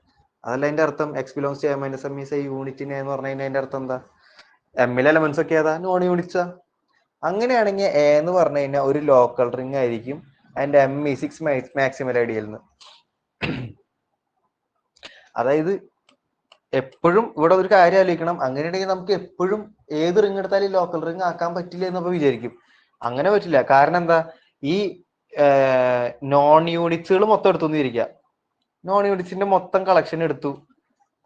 അതല്ല അതിന്റെ അർത്ഥം. X belongs to A minus M is a യൂണിറ്റിനെ എന്ന് പറഞ്ഞു കഴിഞ്ഞാൽ അതിന്റെ അർത്ഥം എന്താ? എമ്മിലെ എലമെന്റ്സ് ഒക്കെ ഏതാ? നോൺ യൂണിറ്റ്സാ. അങ്ങനെയാണെങ്കിൽ എ എന്ന് പറഞ്ഞു കഴിഞ്ഞാൽ ഒരു ലോക്കൽ റിംഗ് ആയിരിക്കും. ആൻഡ് എം ഈ 6 മാക്സിമൽ ഐഡിയൽ നിന്ന്. അതായത് എപ്പോഴും ഇവിടെ ഒരു കാര്യം ആലോചിക്കണം. അങ്ങനെയാണെങ്കിൽ നമുക്ക് എപ്പോഴും ഏത് റിംഗ് എടുത്താലും ലോക്കൽ റിംഗ് ആക്കാൻ പറ്റില്ല എന്നൊക്കെ വിചാരിക്കും. അങ്ങനെ പറ്റില്ല. കാരണം എന്താ? ഈ നോൺ യൂണിറ്റ്സുകൾ മൊത്തം എടുത്തു ഇരിക്കുക. നോൺ യൂണിറ്റ്സിന്റെ മൊത്തം കളക്ഷൻ എടുത്തു,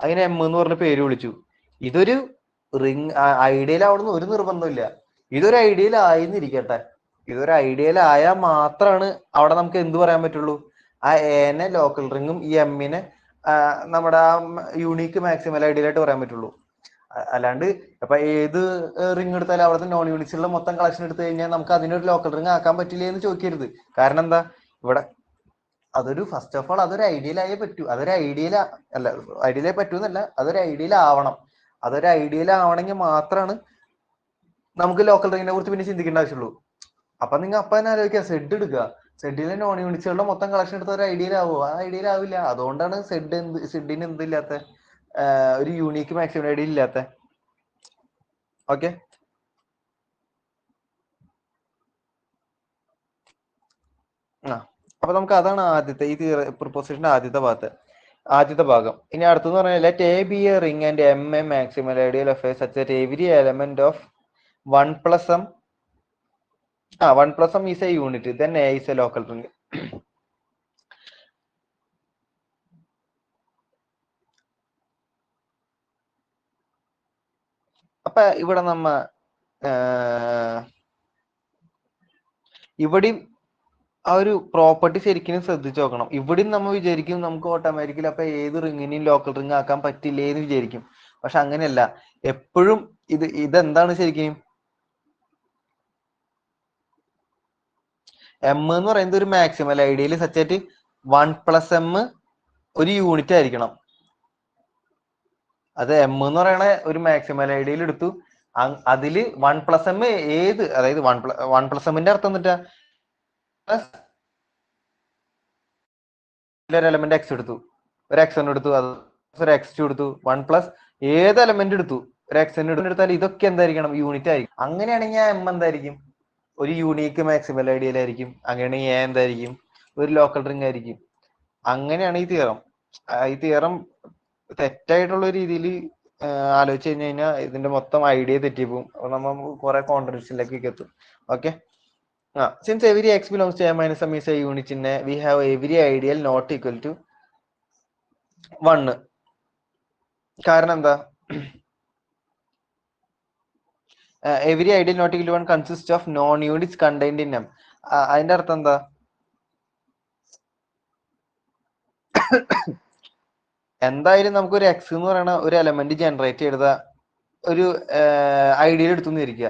അതിന് എം എന്ന് പറഞ്ഞ പേര് വിളിച്ചു. ഇതൊരു റിംഗ് ഐഡിയൽ ആവണമെന്ന് ഒരു നിർബന്ധമില്ല. ഇതൊരു ഐഡിയൽ ആയിന്നിരിക്കട്ടെ. ഇതൊരു ഐഡിയൽ ആയാൽ മാത്രമാണ് അവിടെ നമുക്ക് എന്ത് പറയാൻ പറ്റുള്ളൂ? ആ എനെ ലോക്കൽ റിംഗും ഈ എമ്മിനെ നമ്മുടെ ആ യൂണീക്ക് മാക്സിമൽ ഐഡിയലായിട്ട് പറയാൻ പറ്റുള്ളൂ. അല്ലാണ്ട് ഇപ്പൊ ഏത് റിംഗ് എടുത്താലും അവിടുത്തെ നോൺ യൂണിറ്റ്സുകളുടെ മൊത്തം കളക്ഷൻ എടുത്തു കഴിഞ്ഞാൽ നമുക്ക് അതിനൊരു ലോക്കൽ റിംഗ് ആക്കാൻ പറ്റില്ല എന്ന് ചോദിക്കരുത്. കാരണം എന്താ? ഇവിടെ അതൊരു ഫസ്റ്റ് ഓഫ് ഓൾ അതൊരു ഐഡിയലായേ പറ്റൂ. അതൊരു ഐഡിയൽ അല്ല, ഐഡിയലായി പറ്റൂന്നല്ല, അതൊരു ഐഡിയൽ ആവണം. അതൊരു ഐഡിയൽ ആവണമെങ്കിൽ മാത്രമാണ് നമുക്ക് ലോക്കൽ റിംഗിനെ കുറിച്ച് പിന്നെ ചിന്തിക്കേണ്ട ആവശ്യമുള്ളൂ. അപ്പൊ നിങ്ങൾ അപ്പൊ തന്നെ ആലോചിക്കുക, സെഡ് എടുക്കുക. സെഡിലെ നോൺ യൂണിറ്റ്സുകളുടെ മൊത്തം കളക്ഷൻ എടുത്ത ഒരു ഐഡിയൽ ആവുമോ? ആ ഐഡിയൽ ആവില്ല. അതുകൊണ്ടാണ് സെഡിന് എന്തില്ലാത്ത ഒരു യൂണീക്ക് മാക്സിമം ഐഡിയൽ ഇല്ലാത്ത. ഓക്കെ, അപ്പൊ നമുക്ക് അതാണ് ആദ്യത്തെ ഈ പ്രിപ്പോസിഷന്റെ ആദ്യത്തെ ഭാഗം. ഇനി അടുത്തെന്ന് പറഞ്ഞാൽ let A be a ring and M A maximal ideal of A such that every element of 1 plus m is a unit, then A is a local ring. അപ്പൊ ഇവിടെ നമ്മ ഇവിടെയും ആ ഒരു പ്രോപ്പർട്ടി ശരിക്കും ശ്രദ്ധിച്ചു നോക്കണം. ഇവിടെയും നമ്മൾ വിചാരിക്കും നമുക്ക് ഓട്ടോമാറ്റിക്കലി അപ്പൊ ഏത് റിങ്ങിനെയും ലോക്കൽ റിങ് ആക്കാൻ പറ്റില്ലേ എന്ന് വിചാരിക്കും. പക്ഷെ അങ്ങനെയല്ല. എപ്പോഴും ഇതെന്താണ് ശരിക്കും എം എന്ന് പറയുന്നത് ഒരു മാക്സിമൽ ഐഡിയയിൽ സച്ചായിട്ട് 1+m ഒരു യൂണിറ്റ് ആയിരിക്കണം. അത് എം എന്ന് പറയണ ഒരു മാക്സിമൽ ഐഡിയയിൽ എടുത്തു. അതില് 1+m ഏത്, അതായത് 1+mന്റെ അർത്ഥം എന്നിട്ടാ ഒരു എലമെന്റ് എക്സ് എടുത്തു, ഒരു എക്സ് എടുത്തു, അത് ഒരു എക്സ് എടുത്തു, 1+ ഏത് എലമെന്റ് എടുത്തു ഒരു എക്സ് എടുത്താൽ ഇതൊക്കെ എന്തായിരിക്കണം? യൂണിറ്റ് ആയിരിക്കും. അങ്ങനെയാണെങ്കിൽ എം എന്തായിരിക്കും? ഒരു യൂണീക്ക് മാക്സിമൽ ഐഡിയയിലായിരിക്കും. അങ്ങനെയാണെങ്കിൽ എ എന്തായിരിക്കും? ഒരു ലോക്കൽ റിംഗ് ആയിരിക്കും. അങ്ങനെയാണ് ഈ തിയറം. ഈ തിയറം തെറ്റായിട്ടുള്ള രീതിയിൽ ആലോചിച്ച് കഴിഞ്ഞാൽ ഇതിന്റെ മൊത്തം ഐഡിയ തെറ്റിപ്പോവും. അപ്പൊ നമ്മൾ കുറെ കോൺട്രഡിക്ഷനിലേക്ക് എത്തും. Okay. Since every x belongs to m minus m is a unit in a, we have every ideal not equal to 1. കാരണം എന്താ? Every ideal not equal to 1 consists of non-units contained in m. അതിന്റെ അർത്ഥം എന്താ? എന്തായാലും നമുക്കൊരു X എന്ന് പറയുന്ന ഒരു എലമെന്റ് ജനറേറ്റ് ചെയ്ത ഒരു ഐഡിയൽ എടുത്തുന്നിരിക്കുക.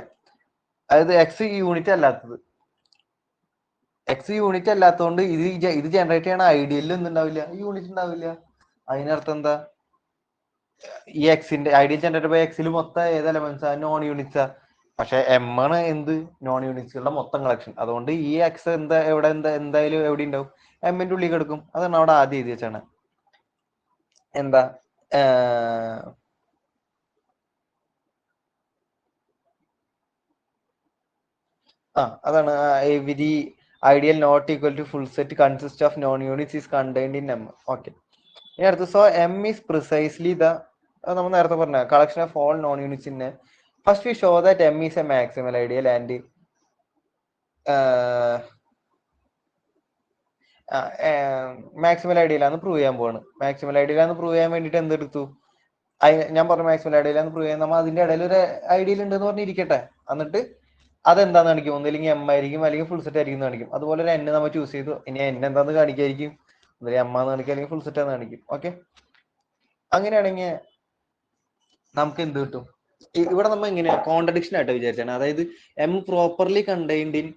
അതായത് എക്സ് യൂണിറ്റ് അല്ലാത്തത്. എക്സ് യൂണിറ്റ് അല്ലാത്തതുകൊണ്ട് ഇത് ജനറേറ്റ് ചെയ്യണ ഐഡിയലിൽ എന്തുണ്ടാവില്ല? യൂണിറ്റ് ഉണ്ടാവില്ല. അതിനർത്ഥം എന്താ? ഈ എക്സിന്റെ ഐഡിയൽ ജനറേറ്റ് ബൈ എക്സിൽ മൊത്തം ഏത് എലമെന്റ്സാ? നോൺ യൂണിറ്റ്സാ. പക്ഷെ എം ആണ് എന്ത്? നോൺ യൂണിറ്റ്സുകളുടെ മൊത്തം കളക്ഷൻ. അതുകൊണ്ട് ഈ എക്സ് എന്തായാലും എവിടെ ഉണ്ടാവും? എമ്മിന്റെ ഉള്ളിൽ കിടക്കും. അതാണ് അവിടെ ആദ്യം എഴുതി വെച്ചാണ്. എന്താ അതാണ് every ideal not equal to full set consist of non units is contained in M. Okay. ഇനി അടുത്ത് സോ എം ഈസ് പ്രിസൈസ്ലി നമ്മൾ നേരത്തെ പറഞ്ഞ collection of all non units in. First we show that M is a maximal ideal and maximal ഐഡിയലാന്ന് prove ചെയ്യാൻ പോവാണ്. Maximal ഐഡിയലാന്ന് prove ചെയ്യാൻ വേണ്ടിട്ട് എന്തെടുത്തു? ഞാൻ പറഞ്ഞു മാക്സിമൽ ഐഡിയലാന്ന് പ്രൂവ് ചെയ്യാൻ നമ്മൾ അതിന്റെ ഇടയിൽ ഒരു ഐഡിയൽ ഉണ്ടെന്ന് പറഞ്ഞിരിക്കട്ടെ. എന്നിട്ട് അതെന്താന്ന് കാണിക്കും? ഒന്നില്ലെങ്കിൽ എം ആയിരിക്കും, അല്ലെങ്കിൽ ഫുൾ സെറ്റ് ആയിരിക്കും കാണിക്കും. അതുപോലെ ഒരു എൻ നമ്മൾ ചൂസ് ചെയ്തു. ഇനി എൻ എന്താന്ന് കാണിക്കായിരിക്കും? ഒന്നില്ലെങ്കിൽ എം ആന്ന് കാണിക്കും, അല്ലെങ്കിൽ ഫുൾ സെറ്റ് ആന്ന് കാണിക്കും. ഓക്കെ. അങ്ങനെയാണെങ്കിൽ നമുക്ക് എന്ത് കിട്ടും? ഇവിടെ നമ്മൾ ഇങ്ങനെ കോൺട്രഡിക്ഷൻ ആയിട്ട് വിചാരിച്ചാണ്. അതായത് M properly contained in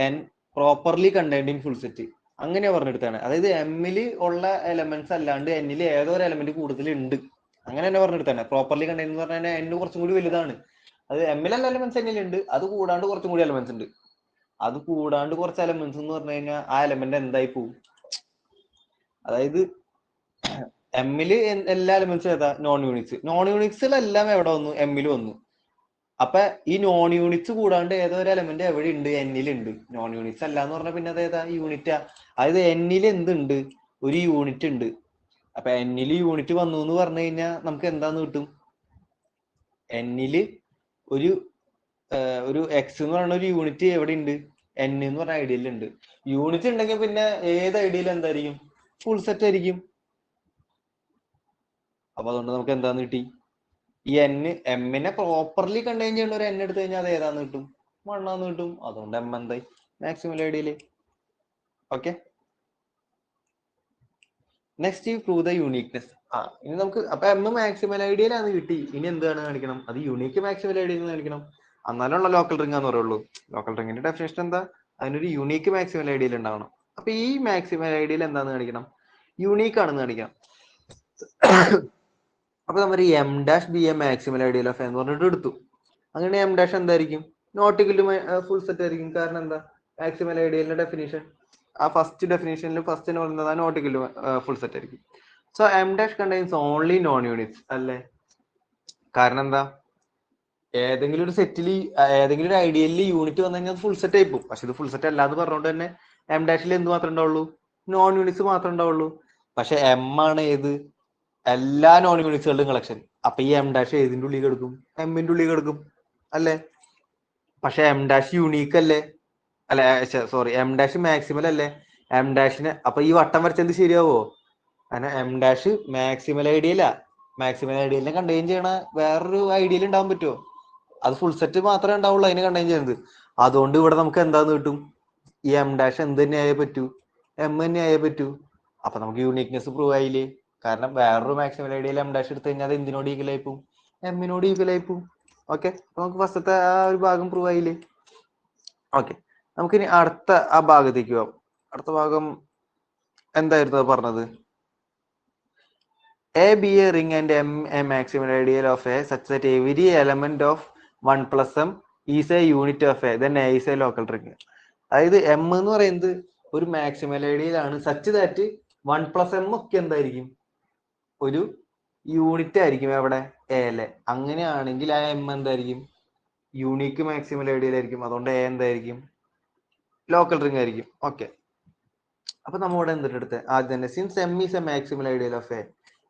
N properly contained in full set. അങ്ങനെയാ പറഞ്ഞെടുത്താണ്. അതായത് എമ്മില് ഉള്ള എലമെന്റ്സ് അല്ലാണ്ട് എന്നിൽ ഏതോ ഒരു എലമെന്റ് കൂടുതലുണ്ട്. അങ്ങനെ തന്നെ പറഞ്ഞെടുത്താണ്. പ്രോപ്പർലി കണ്ടെയ്ൻഡ് എന്ന് പറഞ്ഞാൽ എൻ കുറച്ചും കൂടി വലുതാണ്. അത് എമ്മിലുള്ള എലമെന്റ്സ് എന്നിലുണ്ട്. അത് കൂടാണ്ട് കുറച്ചും കൂടി എലമെന്റ്സ് ഉണ്ട്. അത് കൂടാണ്ട് കുറച്ച് എലമെന്റ്സ് എന്ന് പറഞ്ഞു കഴിഞ്ഞാൽ ആ എലമെന്റ് എന്തായി പോവും? അതായത് എമ്മില് എല്ലാ എലമെന്റ്സും ഏതാ? Non units. നോൺ യൂണിറ്റ്സിലെല്ലാം എവിടെ വന്നു? എമ്മിൽ വന്നു. അപ്പൊ ഈ നോൺ യൂണിറ്റ്സ് കൂടാണ്ട് ഏതോ ഒരു എലമെന്റ് എവിടെ ഉണ്ട്? എന്നിലുണ്ട്. നോൺ യൂണിറ്റ്സ് അല്ല എന്ന് പറഞ്ഞാൽ പിന്നെ അത് ഏതാ? യൂണിറ്റാ. അതായത് എന്നിൽ എന്തുണ്ട്? ഒരു യൂണിറ്റ് ഉണ്ട്. അപ്പൊ എന്നിൽ യൂണിറ്റ് വന്നു എന്ന് പറഞ്ഞു കഴിഞ്ഞാൽ നമുക്ക് എന്താന്ന് കിട്ടും? എന്നില് ഒരു എക്സ് എന്ന് പറയുന്ന ഒരു യൂണിറ്റ് എവിടെ ഉണ്ട്? എൻ എന്ന് പറഞ്ഞ ഐഡിയയിൽ ഉണ്ട്. യൂണിറ്റ് ഉണ്ടെങ്കിൽ പിന്നെ ഏത് ഐഡിയയിൽ എന്തായിരിക്കും? ഫുൾ സെറ്റ് ആയിരിക്കും. അപ്പൊ അതുകൊണ്ട് നമുക്ക് എന്താന്ന് കിട്ടി? ഈ എമ്മിനെ പ്രോപ്പർലി കണ്ടെയ്ൻ ചെയ്യേണ്ട ഒരു എൻ എടുത്തു കഴിഞ്ഞാൽ അത് ഏതാന്ന് കിട്ടും? 1 ആന്ന് കിട്ടും. അതുകൊണ്ട് എം എന്തായി? Maximal ideal. Okay. Next prove the uniqueness. ഇനി നമുക്ക് അപ്പൊ എം മാക്സിമൽ ഐഡിയയിലാന്ന് കിട്ടി. ഇനി എന്താണ് കാണിക്കണം? അത് യൂണീക്ക് മാക്സിമൽ ഐഡിയയിൽ കാണിക്കണം. എന്നാലുള്ള ലോക്കൽ റിംഗ് ആന്ന് പറയുള്ളൂ. ലോക്കൽ റിംഗിന്റെ ഡെഫിനേഷൻ എന്താ? അതിനൊരു യൂണീക്ക് മാക്സിമൽ ഐഡിയയിൽ ഉണ്ടാവണം. അപ്പൊ ഈ മാക്സിമൽ ഐഡിയയിൽ എന്താന്ന് കാണിക്കണം? യൂണീക്ക് ആണെന്ന് കാണിക്കണം. അപ്പൊ നമ്മൾ M dash be a maximal ideal of എന്ന് പറഞ്ഞിട്ട് എടുത്തു. അങ്ങനെ എം ഡാഷ് എന്തായിരിക്കും? Not equal to full set ആയിരിക്കും. കാരണം എന്താ? മാക്സിമൽ ഐഡിയലിന്റെ ഡെഫിനേഷൻ ആ ഫസ്റ്റ് ഡെഫിനേഷനിൽ ഫസ്റ്റ് എന്ന് പറയുന്നത് not equal to full set ആയിരിക്കും. So M dash contains only non units അല്ലേ? കാരണം എന്താ? ഏതെങ്കിലും ഒരു സെറ്റിൽ ഏതെങ്കിലും ഒരു ഐഡിയലിൽ യൂണിറ്റ് വന്നു കഴിഞ്ഞാൽ ഫുൾ സെറ്റ് ആയി പോകും. പക്ഷെ ഇത് ഫുൾ സെറ്റ് അല്ലാന്ന് പറഞ്ഞുകൊണ്ട് തന്നെ എം ഡാഷിൽ എന്ത് മാത്രമേ ഉണ്ടാവുള്ളൂ? നോൺ യൂണിറ്റ്സ് മാത്രമേ ഉണ്ടാവുള്ളൂ. പക്ഷെ എം ആണ് ഏത്? എല്ലാ നോൺ യൂണിറ്റ്സുകളുടെയും കളക്ഷൻ. അപ്പൊ ഈ എം ഡാഷ് ഏതിന്റെ ഉള്ളിൽ കിടക്കും? എമ്മിന്റെ ഉള്ളിൽ കിടക്കും അല്ലേ? പക്ഷെ എം ഡാഷ് യൂണീക്ക് അല്ലേ? അല്ല സോറി, എം ഡാഷ് മാക്സിമൽ അല്ലേ? എം ഡാഷിന് അപ്പൊ ഈ വട്ടം വരച്ചത് ശരിയാവോ? അങ്ങനെ എം ഡാഷ് മാക്സിമൽ ഐഡിയല. മാക്സിമൽ ഐഡിയലിനെ കണ്ടെയ്ൻ ചെയ്യണ വേറൊരു ഐഡിയൽ ഉണ്ടാവാൻ പറ്റുമോ? അത് ഫുൾ സെറ്റ് മാത്രമേ ഉണ്ടാവുള്ളൂ അതിന് കണ്ടെയ്ൻ ചെയ്യുന്നത്. അതുകൊണ്ട് ഇവിടെ നമുക്ക് എന്താന്ന് കിട്ടും, ഈ എം ഡാഷ് എന്ത് തന്നെ ആയേ പറ്റൂ, എം തന്നെ ആയേ പറ്റൂ. അപ്പൊ നമുക്ക് യൂണിക്നെസ് പ്രൂവ് ആയില്ലേ. കാരണം വേറൊരു മാക്സിമൽ ഐഡിയയിൽ എം ഡാഷ് എടുത്തു കഴിഞ്ഞാൽ അത് എന്തിനോട് ഈക്വൽ ആയി പോവും, എമ്മിനോട് ഈക്വൽ ആയി പോവും. ഓക്കെ, അപ്പൊ നമുക്ക് ഫസ്റ്റത്തെ ആ ഒരു ഭാഗം പ്രൂവ് ആയില്ലേ. ഓക്കെ, നമുക്കിനി അടുത്ത ആ ഭാഗത്തേക്ക് പോവാം. അടുത്ത ഭാഗം എന്തായിരുന്നു പറഞ്ഞത്? A be a ring and M a maximal ideal of A such that every element of 1 plus M is a unit of A, then A is a local ring. അതായത് M എന്ന് പറയുന്നത് ഒരു മാക്സിമൽ ഐഡിയൽ ആണ്, such that 1 plus M ഒക്കെ എന്തായിരിക്കും, ഒരു unit ആയിരിക്കും എവിടെ, എയിലെ. അങ്ങനെയാണെങ്കിൽ ആ M എന്തായിരിക്കും, യൂണിക്ക് മാക്സിമൽ ഐഡിയൽ ആയിരിക്കും. അതുകൊണ്ട് A എന്തായിരിക്കും, ലോക്കൽ റിംഗ് ആയിരിക്കും. ഓക്കെ, അപ്പൊ നമ്മളിവിടെ എന്തിട്ട് എടുത്ത് ആദ്യം തന്നെ, since M is a maximal ideal of A,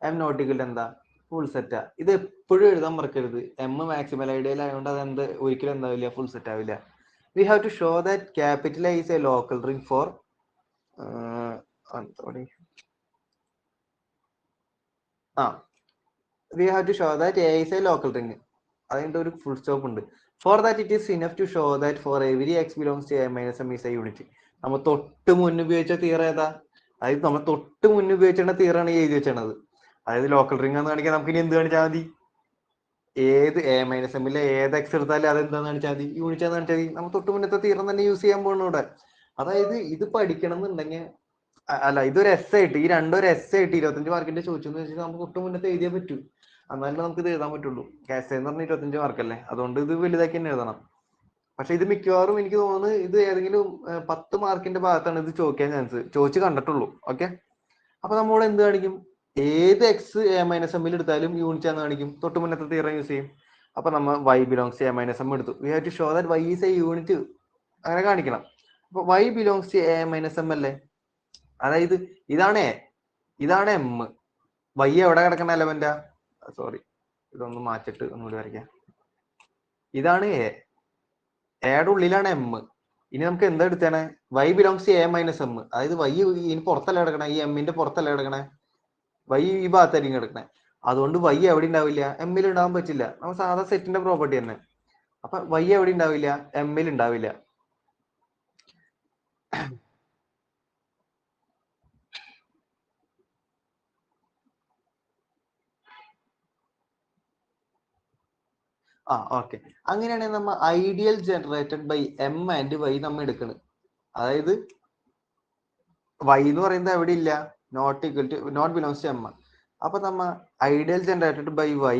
M not equal എന്താ, ഫുൾ സെറ്റാ. ഇത് എപ്പോഴും എഴുതാൻ മറക്കരുത്. എം മാക്സിമൽ ഐഡിയൽ ആയതുകൊണ്ട് അത് എന്ത് ഒരിക്കലും എന്താവില്ല, ഫുൾ സെറ്റ് ആവില്ല. We have to show that capital A is a local ring for we have to show that A is a local ring. അതിന്റെ ഒരു ഫുൾ സ്റ്റോപ്പ് ഉണ്ട്. For that it is enough to show that for every x belongs to A minus M is a unit. നമ്മൾ തൊട്ട് മുന്നേ ഉപയോഗിച്ച തീറ ഏതാ, അതായത് നമ്മൾ തൊട്ട് മുന്നേ ഉപയോഗിച്ച തീറാണ് എഴുതി വെച്ചത്. അതായത് ലോക്കൽ റിംഗ് എന്ന് കാണിക്കാൻ നമുക്ക് ഇനി എന്ത് കാണിച്ചാൽ മതി, ഏത് എ മൈനസ് എമ്മിലെ ഏത് എക്സ് എടുത്താലും അതെന്താന്ന് കാണിച്ചാൽ മതി, യൂണിറ്റ് എന്ന് കാണിച്ചാൽ മതി. നമ്മൾ തൊട്ട് മുന്നത്തെ തീറം തന്നെ യൂസ് ചെയ്യാൻ പോകുന്നു ഇവിടെ. അതായത് ഇത് പഠിക്കണം എന്നുണ്ടെങ്കിൽ, അല്ല ഇതൊരു എസ് ആയിട്ട്, ഈ രണ്ടൊരു എസ് ആയിട്ട് 25 മാർക്കിന്റെ ചോദിച്ചെന്ന് വെച്ചാൽ നമുക്ക് തൊട്ട് മുന്നത്തെ എഴുതിയേ പറ്റൂ. എന്നാലും നമുക്ക് ഇത് എഴുതാൻ പറ്റുള്ളൂ. കാസ് എന്ന് പറഞ്ഞാൽ 25 മാർക്കല്ലേ, അതുകൊണ്ട് ഇത് വലുതാക്കി തന്നെ എഴുതണം. പക്ഷെ ഇത് മിക്കവാറും എനിക്ക് തോന്നുന്നു ഇത് ഏതെങ്കിലും 10 മാർക്കിന്റെ ഭാഗത്താണ് ഇത് ചോദിക്കാൻ ചാൻസ്, ചോദിച്ച് കണ്ടിട്ടുള്ളൂ. ഓക്കെ, അപ്പൊ നമ്മൾ എന്ത് കാണിക്കും, ഏത് എക്സ് എ മൈനസ് എമ്മിൽ എടുത്താലും യൂണിറ്റ് ആണെന്ന് കാണിക്കും, തൊട്ട് മുന്നത്തെ തീറം യൂസ് ചെയ്യും. അപ്പൊ നമ്മൾ Y belongs A minus M എടുത്തു, we have to show that Y is a unit, അങ്ങനെ കാണിക്കണം. അപ്പൊ Y belongs to A minus M അല്ലേ, അതായത് ഇതാണ് എ, ഇതാണ് എം, വൈ എവിടെ കിടക്കുന്ന എലമെന്റാ, സോറി ഇതൊന്ന് മാറ്റിട്ട് ഒന്നുകൂടി വരയ്ക്കാം. ഇതാണ് എ, എയുടെ ഉള്ളിലാണ് എം. ഇനി നമുക്ക് എന്താ എടുത്തേണേ, Y belongs to A minus M, അതായത് വൈ ഇനി പുറത്തല്ല കിടക്കണേ, ഈ എമ്മിന്റെ പുറത്തല്ല കിടക്കണേ, വൈ ഈ ഭാഗത്തായിരിക്കും കിടക്കണേ. അതുകൊണ്ട് വൈ എവിടെ ഉണ്ടാവില്ല, എമ്മിൽ ഉണ്ടാവാൻ പറ്റില്ല. നമ്മൾ സാധാ സെറ്റിന്റെ പ്രോപ്പർട്ടി തന്നെ. അപ്പൊ വൈ എവിടെ ഉണ്ടാവില്ല, എമ്മിൽ ഉണ്ടാവില്ല. ഓക്കെ, അങ്ങനെയാണെങ്കിൽ നമ്മൾ ideal generated by M and y നമ്മൾ എടുക്കുന്നത്. അതായത് വൈ എന്ന് പറയുന്നത് എവിടെ ഇല്ല, not equal to not belongs to M. അപ്പൊ നമ്മ ഐഡിയൽ ജനറേറ്റഡ് ബൈ വൈ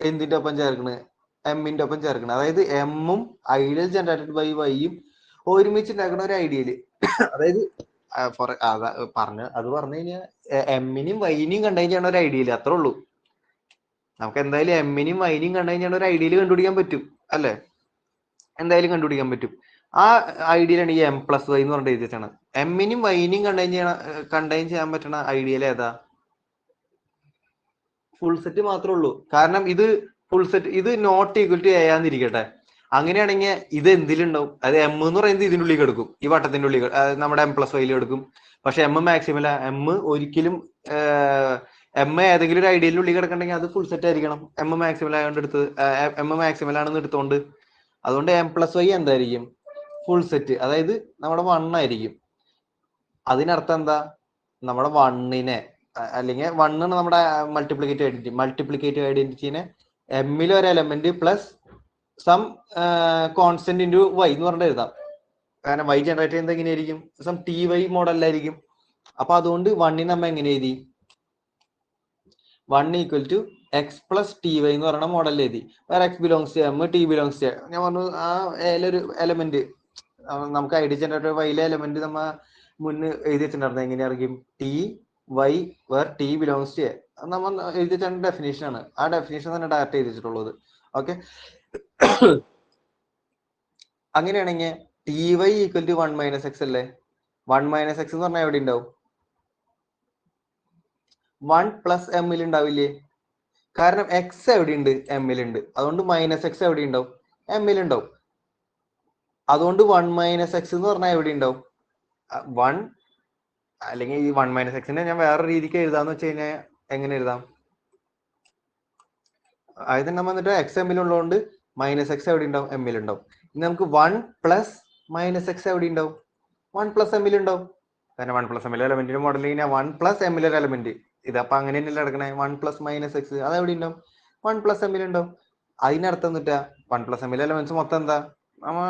എന്തിന്റെ ഒപ്പം ചേർക്കണ്, എമ്മിന്റെ ഒപ്പം ചേർക്കണം. അതായത് എമ്മും ഐഡിയൽ ജനറേറ്റഡ് ബൈ വൈയും ഒരുമിച്ച് ഉണ്ടാക്കുന്ന ഒരു ഐഡിയല്. അതായത് പറഞ്ഞു കഴിഞ്ഞാൽ എമ്മിനും വൈനെയും കണ്ടെയ്ൻ ചെയ്യണ ഒരു ഐഡിയല്, അത്രേ ഉള്ളൂ. നമുക്ക് എന്തായാലും എമ്മിനും വൈനെയും കണ്ടെയ്ൻ ചെയ്യണ ഒരു ഐഡിയല് കണ്ടുപിടിക്കാൻ പറ്റും അല്ലെ, എന്തായാലും കണ്ടുപിടിക്കാൻ പറ്റും. ആ ഐഡിയലാണ് ഈ എം പ്ലസ് വൈ എന്ന് പറഞ്ഞിട്ട് എഴുതിച്ചാണ്. എമ്മിനും വൈനെയും കണ്ടെയ്ൻ ചെയ്യാൻ പറ്റുന്ന ഐഡിയൽ ഏതാ, ഫുൾ സെറ്റ് മാത്രമേ ഉള്ളൂ. കാരണം ഇത് ഫുൾ സെറ്റ്, ഇത് നോട്ട് ഈക്വൽ ടു എ ആന്നിരിക്കട്ടെ, അങ്ങനെയാണെങ്കിൽ ഇത് എന്തിലുണ്ടാവും, അത് എം എന്ന് പറയുന്നത് ഇതിന്റെ ഉള്ളിൽ കിടക്കും, ഈ വട്ടത്തിന്റെ ഉള്ളിൽ, നമ്മുടെ എം പ്ലസ് വൈയിൽ കിടക്കും. പക്ഷെ എം മാക്സിമല, എം ഒരിക്കലും എം ഏതെങ്കിലും ഒരു ഐഡിയലിന്റെ ഉള്ളിൽ കിടക്കണമെങ്കിൽ അത് ഫുൾ സെറ്റ് ആയിരിക്കണം. എം മാക്സിമൽ ആയതുകൊണ്ട് എടുത്ത്, എം മാക്സിമൽ ആണെന്ന് എടുത്തോണ്ട്, അതുകൊണ്ട് എം പ്ലസ് വൈ എന്തായിരിക്കും, ഫുൾ സെറ്റ്. അതായത് നമ്മുടെ 1 ആയിരിക്കും. അതിനർത്ഥം എന്താ, നമ്മുടെ 1നെ അല്ലെങ്കിൽ 1 നമ്മുടെ മൾട്ടിപ്ലിക്കേറ്റീവ് ഐഡന്റിറ്റിനെ എമ്മിലെ ഒരു element plus some constant into y എന്ന് പറഞ്ഞിട്ട് എഴുതാം. കാരണം വൈ ജനറേറ്റ് ചെയ്യുന്നത് എങ്ങനെയായിരിക്കും, സം ടി വൈ മോഡലിലായിരിക്കും. അപ്പൊ അതുകൊണ്ട് 1നെ നമ്മൾ എങ്ങനെ എഴുതി, 1 equal to x plus t y എന്ന് പറയുന്ന മോഡലിൽ എഴുതി. വേറെ x belongs to M, t belongs to, ഞാൻ പറഞ്ഞു ആ ഒരു എലമെന്റ് നമുക്ക് ഐഡി ജനറേറ്റർ വൈയിലെ എലമെന്റ് നമ്മ മുന്നേ എഴുതി വെച്ചിട്ടുണ്ടായിരുന്നു. എങ്ങനെയായിരിക്കും, t y where t belongs to A, നമ്മൾ എഴുതി വെച്ച ഡെഫിനേഷൻ ആണ്. ആ ഡെഫിനേഷൻ തന്നെ ഡയറക്റ്റ് എഴുതി വെച്ചിട്ടുള്ളത്. ഓക്കെ, അങ്ങനെയാണെങ്കിൽ t y equal to 1 minus x അല്ലേ. 1 മൈനസ് എക്സ് എന്ന് പറഞ്ഞാൽ എവിടെ ഉണ്ടാവും, 1 പ്ലസ് എമ്മിൽ ഉണ്ടാവില്ലേ. കാരണം എക്സ് എവിടെയുണ്ട്, എമ്മിലുണ്ട്. അതുകൊണ്ട് മൈനസ് എക്സ് എവിടെ ഉണ്ടാവും, എമ്മിലുണ്ടാവും. അതുകൊണ്ട് 1 മൈനസ് എക്സ് എന്ന് പറഞ്ഞാൽ എവിടെ ഉണ്ടാവും, 1, അല്ലെങ്കിൽ ഈ 1 മൈനസ് എക്സിനെ ഞാൻ വേറെ രീതിക്ക് എഴുതാന്ന് വെച്ച് കഴിഞ്ഞാൽ എങ്ങനെ എഴുതാം, അതായത് നമ്മൾ വന്നിട്ട് എക്സ് എമ്മിലുള്ളതുകൊണ്ട് മൈനസ് എക്സ് എവിടെ ഉണ്ടാവും? എമ്മിൽ ഉണ്ടാവും. ഇനി നമുക്ക് 1 പ്ലസ് മൈനസ് എക്സ് എവിടെ ഉണ്ടാവും? 1 പ്ലസ് എമ്മിൽ ഉണ്ടാവും. കാരണം 1 പ്ലസ് എമ്മിലെ എലമെന്റിന്റെ മോഡൽ കഴിഞ്ഞാൽ 1 പ്ലസ് എമ്മിലെ എലമെന്റ് ഇത്. അപ്പൊ അങ്ങനെ തന്നെയല്ലേ നടക്കണേ? 1 പ്ലസ് മൈനസ് എക്സ് അത് എവിടെ ഉണ്ടാവും? 1 പ്ലസ് എമ്മിൽ ഉണ്ടാവും. അതിനർത്ഥം എന്നിട്ടാ 1 പ്ലസ് എമ്മിലെ എലമെന്റ്സ് മൊത്തം എന്താ? നമ്മ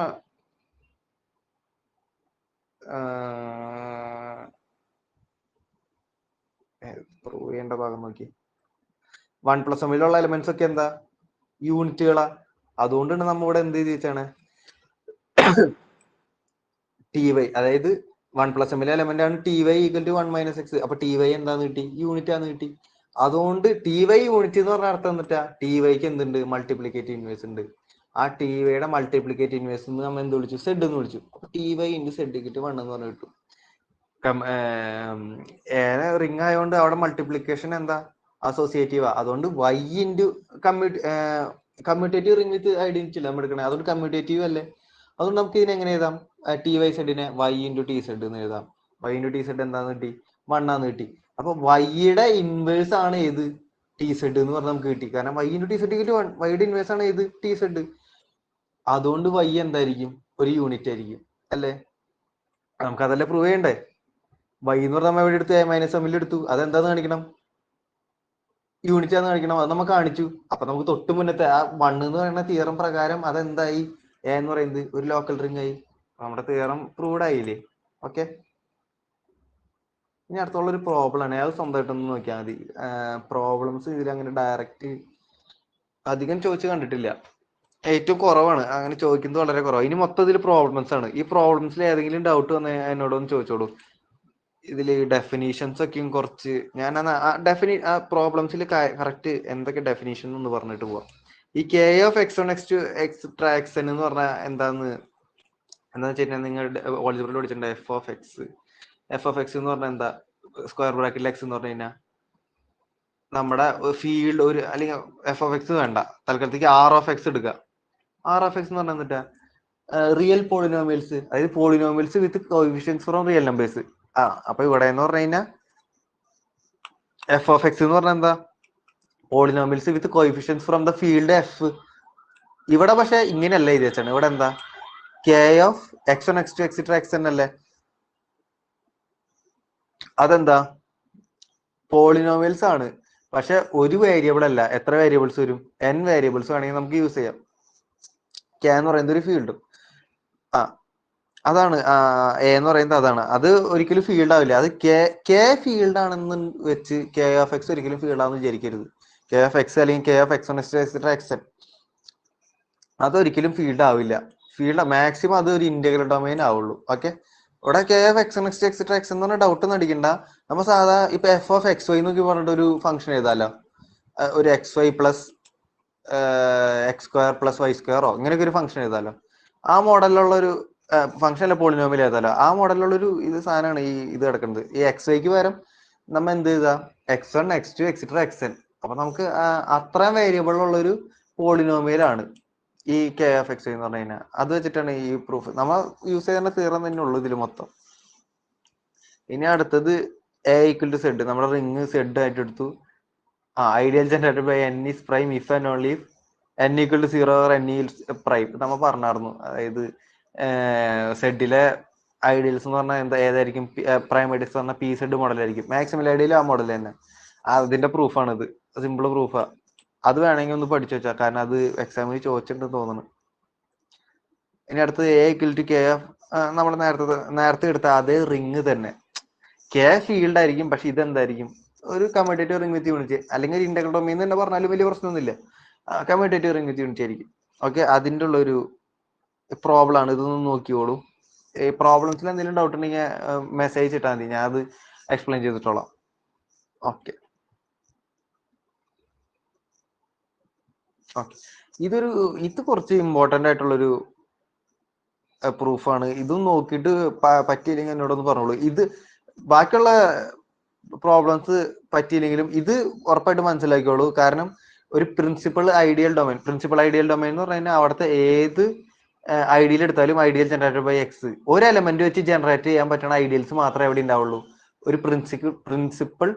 പ്രൂവ് ചെയ്യേണ്ട ഭാഗം നോക്കി. 1 പ്ലസ് എമ്മിലുള്ള എലമെന്റ്സ് ഒക്കെ എന്താ? യൂണിറ്റുകളാ. അതുകൊണ്ടാണ് നമ്മ ഇവിടെ എന്ത് ചെയ്താണ് ടി വൈ, അതായത് 1 പ്ലസ് എമ്മിലെ എലമെന്റ് ആണ് t y equal to 1 minus x. അപ്പൊ ടി വൈ എന്താന്ന് കിട്ടി? യൂണിറ്റ് ആന്ന് കിട്ടി. അതുകൊണ്ട് ടി വൈ യൂണിറ്റ് എന്ന് പറഞ്ഞ അർത്ഥം എന്നിട്ടാ ടി വൈക്ക് എന്തുണ്ട്? മൾട്ടിപ്ലിക്കേറ്റ് ഇൻവേഴ്സ് ഉണ്ട്. ആ ടി വൈയുടെ മൾട്ടിപ്ലിക്കേറ്റ് ഇൻവേഴ്സ് നമ്മൾ എന്ത് വിളിച്ചു? സെഡ് എന്ന് വിളിച്ചു. അപ്പൊ ടി വൈ ഇൻറ്റു സെഡ് കിട്ടി 1 എന്ന് പറഞ്ഞു കിട്ടും. റിംഗ് ആയതുകൊണ്ട് അവിടെ മൾട്ടിപ്ലിക്കേഷൻ എന്താ? അസോസിയേറ്റീവാ. അതുകൊണ്ട് y into commutative ring with identity അല്ല നമ്മൾ എടുക്കണേ. അതുകൊണ്ട് കമ്മ്യൂട്ടേറ്റീവ് അല്ലേ. അതുകൊണ്ട് നമുക്ക് ഇതിനെ എങ്ങനെ എഴുതാം? ടി വൈ സെഡിനെ വൈ ഇൻറ്റു ടി സെഡ് എന്ന് എഴുതാം. വൈ ഇൻറ്റു ടി സെഡ് എന്താന്ന് കിട്ടി? 1 ആന്ന് കിട്ടി. അപ്പൊ വൈയുടെ ഇൻവേഴ്സ് ആണ് ഏത്? ടി സെഡ് എന്ന് പറഞ്ഞാൽ നമുക്ക് കിട്ടി. കാരണം വൈ ഇൻറ്റു ടി സെഡ് കിട്ടി 1. വൈയുടെ ഇൻവേഴ്സ് ആണ് ഏത്? T Z. അതുകൊണ്ട് വൈ എന്തായിരിക്കും? ഒരു യൂണിറ്റ് ആയിരിക്കും അല്ലേ? നമുക്ക് അതല്ലേ പ്രൂവ് ചെയ്യണ്ടേ? വൈ എന്ന് പറഞ്ഞാൽ നമ്മൾ എവിടെ എടുത്തു? എ മൈനസ് എമ്മിൽ എടുത്തു. അതെന്താന്ന് കാണിക്കണം? യൂണിറ്റ് ആണെന്ന് കാണിക്കണം. അത് നമ്മൾ കാണിച്ചു. അപ്പൊ നമുക്ക് തൊട്ട് മുന്നത്തെ ആ 1 എന്ന് പറയുന്ന തിയറം പ്രകാരം അതെന്തായി? എ എന്ന് പറയുന്നത് ഒരു ലോക്കൽ റിംഗ് ആയി. നമ്മുടെ തിയറം പ്രൂവ്ഡ് ആയില്ലേ? ഓക്കെ. ഇനി അടുത്തുള്ള ഒരു പ്രോബ്ലം ആണ്. അത് സ്വന്തമായിട്ടൊന്ന് നോക്കിയാൽ മതി. പ്രോബ്ലംസ് ഇതിൽ അങ്ങനെ ഡയറക്റ്റ് അധികം ചോദിച്ചു കണ്ടിട്ടില്ല. ഏറ്റവും കുറവാണ് അങ്ങനെ ചോദിക്കുന്നത്, വളരെ കുറവാണ്. ഇനി മൊത്തത്തിൽ പ്രോബ്ലംസ് ആണ്. ഈ പ്രോബ്ലംസിൽ ഏതെങ്കിലും ഡൗട്ട് വന്ന് എന്നോടൊന്ന് ചോദിച്ചോളൂ. ഇതില് ഡെഫിനീഷൻസ് ഒക്കെയും കുറച്ച് ഞാൻ പ്രോബ്ലംസിൽ കറക്റ്റ് എന്തൊക്കെ ഡെഫിനീഷൻ എന്ന് പറഞ്ഞിട്ട് പോവാം. ഈ K of x one x two x x n എന്ന് പറഞ്ഞാൽ എന്താന്ന് വെച്ചിട്ടുണ്ടെങ്കിൽ നിങ്ങൾ ഓൾജിബ്രയിൽ പഠിച്ചിട്ടുണ്ട്. എഫ് ഓഫ് എക്സ് എന്ന് പറഞ്ഞാൽ എന്താ? സ്ക്വയർ ബ്രാക്കറ്റിൽ എക്സ് എന്ന് പറഞ്ഞു കഴിഞ്ഞാൽ നമ്മുടെ ഫീൽഡ് ഒരു, അല്ലെങ്കിൽ എഫ് ഓഫ് എക്സ് വേണ്ട, തൽക്കാലത്തേക്ക് ആർ ഓഫ് എക്സ് എടുക്കുക. ആർ ഓഫ് എക്സ് എന്ന് പറഞ്ഞാൽ എന്നിട്ടാ റിയൽ പോളിനോമിയൽസ്, അതായത് polynomials with coefficients from real numbers. അപ്പൊ ഇവിടെ എന്ന് പറഞ്ഞു കഴിഞ്ഞാൽ എഫ് ഓഫ് എക്സ് എന്ന് പറഞ്ഞാൽ എന്താ? Polynomials with coefficients from the field F. ഇവിടെ പക്ഷെ ഇങ്ങനെയല്ല ഇത് വെച്ചാണ്. ഇവിടെ എന്താ? K of x one x two extra x n അല്ലേ? അതെന്താ? പോളിനോമിയൽസ് ആണ്. പക്ഷെ ഒരു വേരിയബിൾ അല്ല. എത്ര വേരിയബിൾസ് വരും? n വേരിയബിൾസ് വേണമെങ്കിൽ നമുക്ക് യൂസ് ചെയ്യാം. കെ എന്ന് പറയുന്നത് ഒരു ഫീൽഡും അതാണ് എ എന്ന് പറയുന്നത്. അതാണ്. അത് ഒരിക്കലും ഫീൽഡ് ആവില്ല. അത് കെ ഫീൽഡ് ആണെന്ന് വെച്ച് കെ ഓഫ് എക്സ് ഒരിക്കലും ഫീൽഡ് ആണെന്ന് വിചാരിക്കരുത്. കെ ഓഫ് എക്സ് അല്ലെങ്കിൽ കെ ഓഫ് എക്സ് എക്സ് അതൊരിക്കലും ഫീൽഡ് ആവില്ല. ഫീൽഡ് മാക്സിമം അത് ഒരു ഇന്റഗ്രൽ ഡൊമൈൻ ആവുള്ളൂ. ഓക്കെ. ഇവിടെ കെ ഓഫ് എക്സ് എക്സ് എന്ന് പറഞ്ഞ ഡൗട്ട് ഒന്നും അടിക്കണ്ട. നമ്മൾ സാധാ ഇപ്പൊ എഫ് ഓഫ് എക്സ് വൈ എന്നൊക്കെ പറഞ്ഞിട്ട് ഒരു ഫംഗ്ഷൻ എഴുതാലോ. ഒരു X Y plus X square plus Y സ്ക്വയറോ ഇങ്ങനെയൊക്കെ ഒരു ഫംഗ്ഷൻ എഴുതാലോ. ആ മോഡലിലുള്ള ഒരു ഫംഗ്ഷൻ അല്ല പോളിനോമിയൽ ഏതാലോ. ആ മോഡലിലുള്ള ഒരു സാധനമാണ് ഈ ഇത് കിടക്കുന്നത്. ഈ എക്സ് വൈക്ക് പകരം നമ്മ എന്ത് ചെയ്താ? X one x two extra x n. അപ്പൊ നമുക്ക് അത്രയും വേരിയബിൾ ഉള്ള ഒരു പോളിനോമിയലാണ് ഈ കെ ഓഫ് എക്സ് എന്ന് പറഞ്ഞു കഴിഞ്ഞാൽ. അത് വെച്ചിട്ടാണ് ഈ പ്രൂഫ് നമ്മൾ യൂസ് ചെയ്യുന്ന തീർന്നു തന്നെ ഉള്ളൂ ഇതിൽ മൊത്തം. ഇനി അടുത്തത് എ ഈക്വൽ ടു സെഡ്. നമ്മുടെ റിംഗ് സെഡ് ആയിട്ട് എടുത്തു. Ideal generated by n is prime if and only if n equal to 0 or n is prime. നമ്മ പറഞ്ഞായിരുന്നു. അതായത് സെഡിലെ ഐഡിയൽസ് എന്ന് പറഞ്ഞാൽ എന്താ? ഏതായിരിക്കും? പ്രൈം ഐഡിയൽസ് പറഞ്ഞാൽ പി സെഡ് മോഡലായിരിക്കും. മാക്സിമൽ ഐഡിയൽ ആ മോഡൽ തന്നെ. അതിന്റെ പ്രൂഫാണിത്. സിമ്പിൾ പ്രൂഫാ. അത് വേണമെങ്കിൽ ഒന്ന് പഠിച്ചു വെച്ചാൽ, കാരണം അത് എക്സാമിന് ചോദിച്ചിട്ടുണ്ടെന്ന് തോന്നുന്നു. ഇനി അടുത്തത് A equal to K of നമ്മൾ നേരത്തെ എടുത്ത അതേ റിങ് തന്നെ. കെ ഫീൽഡ് ആയിരിക്കും, പക്ഷെ ഇതെന്തായിരിക്കും? ഒരു കമ്മ്യൂട്ടേറ്റീവ് റിംഗ് വിത്ത് യൂണിറ്റ്, അല്ലെങ്കിൽ ഒരു ഇന്റഗ്രൽ ഡൊമെയ്ൻ തന്നെ പറഞ്ഞാലും വലിയ പ്രശ്നമൊന്നുമില്ല. കമ്മ്യൂട്ടേറ്റീവ് റിംഗ് വിത്ത് യൂണിറ്റ് ആയിരിക്കും. ഓക്കെ. അതിൻ്റെ ഉള്ളൊരു പ്രോബ്ലം ആണ്. ഇതൊന്ന് നോക്കിയോളൂ. ഈ പ്രോബ്ലംസിൽ എന്തെങ്കിലും ഡൗട്ട് ഉണ്ടെങ്കിൽ മെസ്സേജ് ഇട്ടാൽ മതി, ഞാൻ അത് എക്സ്പ്ലെയിൻ ചെയ്തിട്ടോളാം. ഓക്കെ. ഇത് കുറച്ച് ഇമ്പോർട്ടന്റ് ആയിട്ടുള്ളൊരു പ്രൂഫാണ്. ഇതും നോക്കിയിട്ട് പറ്റിയില്ലെങ്കിൽ എന്നോടൊന്ന് പറഞ്ഞോളൂ. ഇത് ബാക്കിയുള്ള പ്രോബ്ലംസ് പറ്റിയില്ലെങ്കിലും ഇത് ഉറപ്പായിട്ട് മനസ്സിലാക്കിയോളൂ. കാരണം ഒരു പ്രിൻസിപ്പൽ ഐഡിയൽ ഡൊമൈൻ എന്ന് പറഞ്ഞു കഴിഞ്ഞാൽ അവിടുത്തെ ഏത് ഐഡിയൽ എടുത്താലും ഐഡിയൽ ജനറേറ്റഡ് ബൈ എക്സ്, ഒരു എലമെന്റ് വെച്ച് ജനറേറ്റ് ചെയ്യാൻ പറ്റുന്ന ഐഡിയൽസ് മാത്രമേ എവിടെ ഉണ്ടാവുള്ളൂ? ഒരു പ്രിൻസിപ്പൽ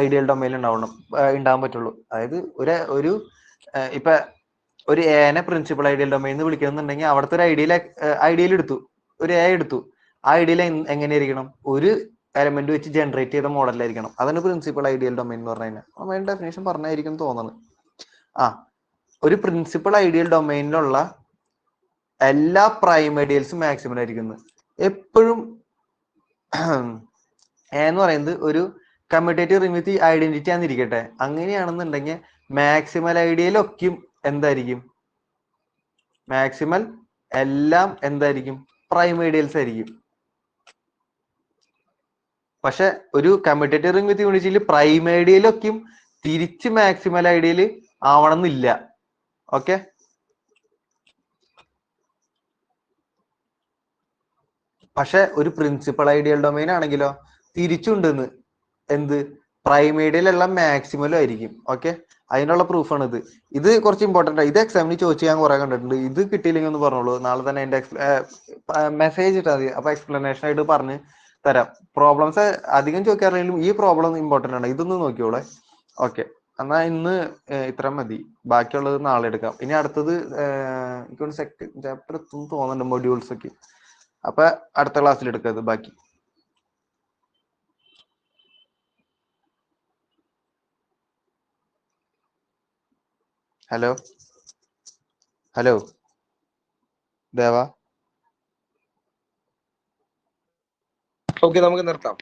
ഐഡിയൽ ഡൊമൈനിൽ ഉണ്ടാവാൻ പറ്റുള്ളൂ. അതായത് ഒരു ഇപ്പൊ ഒരു എനെ പ്രിൻസിപ്പൽ ഐഡിയൽ ഡൊമൈൻ എന്ന് വിളിക്കുന്നുണ്ടെങ്കിൽ അവിടുത്തെ ഒരു ഐഡിയയിൽ എടുത്തു, ഒരു എ എടുത്തു. ആ ഐഡിയൽ എങ്ങനെയായിരിക്കണം? ഒരു എലമെന്റ് വെച്ച് ജനറേറ്റ് ചെയ്ത മോഡലായിരിക്കണം. അതാണ് പ്രിൻസിപ്പൽ ഐഡിയൽ ഡൊമൈൻ എന്ന് പറഞ്ഞു കഴിഞ്ഞാൽ. ഡൊമൈൻ ഡെഫിനേഷൻ പറഞ്ഞായിരിക്കും തോന്നുന്നത്. ഒരു പ്രിൻസിപ്പൽ ഐഡിയൽ ഡൊമൈനിലുള്ള എല്ലാ പ്രൈം ഐഡിയൽസും മാക്സിമം ആയിരിക്കുന്നത്. എപ്പോഴും എന്ന് പറയുന്നത് ഒരു കമ്മ്യൂട്ടേറ്റീവ് റിംഗ് വിത്ത് ഐഡന്റിറ്റി ആണെന്നിരിക്കട്ടെ. അങ്ങനെയാണെന്നുണ്ടെങ്കിൽ മാക്സിമൽ ഐഡിയലൊക്കെയും എന്തായിരിക്കും? മാക്സിമൽ എല്ലാം എന്തായിരിക്കും? പ്രൈം ഐഡിയൽസ് ആയിരിക്കും. പക്ഷെ ഒരു കമ്മ്യൂട്ടേറ്റീവ് റിംഗ് വിത്ത് യൂണിറ്റിയിൽ പ്രൈം ഐഡിയലൊക്കെയും തിരിച്ച് മാക്സിമൽ ഐഡിയൽ ആവണമെന്നില്ല. ഓക്കെ, പക്ഷെ ഒരു പ്രിൻസിപ്പൽ ഐഡിയൽ ഡൊമൈൻ ആണെങ്കിലോ തിരിച്ചുണ്ടെന്ന്. എന്ത്? പ്രൈം ഐഡിയലുള്ള മാക്സിമലും ആയിരിക്കും. ഓക്കെ, അതിനുള്ള പ്രൂഫാണ് ഇത്. ഇത് കുറച്ച് ഇമ്പോർട്ടൻ്റ്. ഇത് എക്സാമിന് ചോദിച്ചു ഞാൻ കുറെ കണ്ടിട്ടുണ്ട്. ഇത് കിട്ടിയില്ലെങ്കിൽ ഒന്ന് പറഞ്ഞോളൂ, നാളെ തന്നെ അതിന്റെ മെസ്സേജ് ഇട്ടാൽ മതി. അപ്പൊ എക്സ്പ്ലനേഷൻ ആയിട്ട് പറഞ്ഞ് തരാം. പ്രോബ്ലംസ് അധികം ചോദിക്കാറില്ലെങ്കിലും ഈ പ്രോബ്ലം ഇമ്പോർട്ടൻ്റ് ആണ്. ഇതൊന്ന് നോക്കിയോളെ. ഓക്കെ, എന്നാ ഇന്ന് ഇത്ര മതി. ബാക്കിയുള്ളത് നാളെ എടുക്കാം. ഇനി അടുത്തത് എനിക്ക് സെക്കൻഡ് ചാപ്റ്റർ എത്തും തോന്നുന്നുണ്ട്, മൊഡ്യൂൾസ് ഒക്കെ. അപ്പൊ അടുത്ത ക്ലാസ്സിൽ എടുക്കാം ബാക്കി. ഹലോ ഹലോ ദേവ, ഓക്കെ, നമുക്ക് നിർത്താം.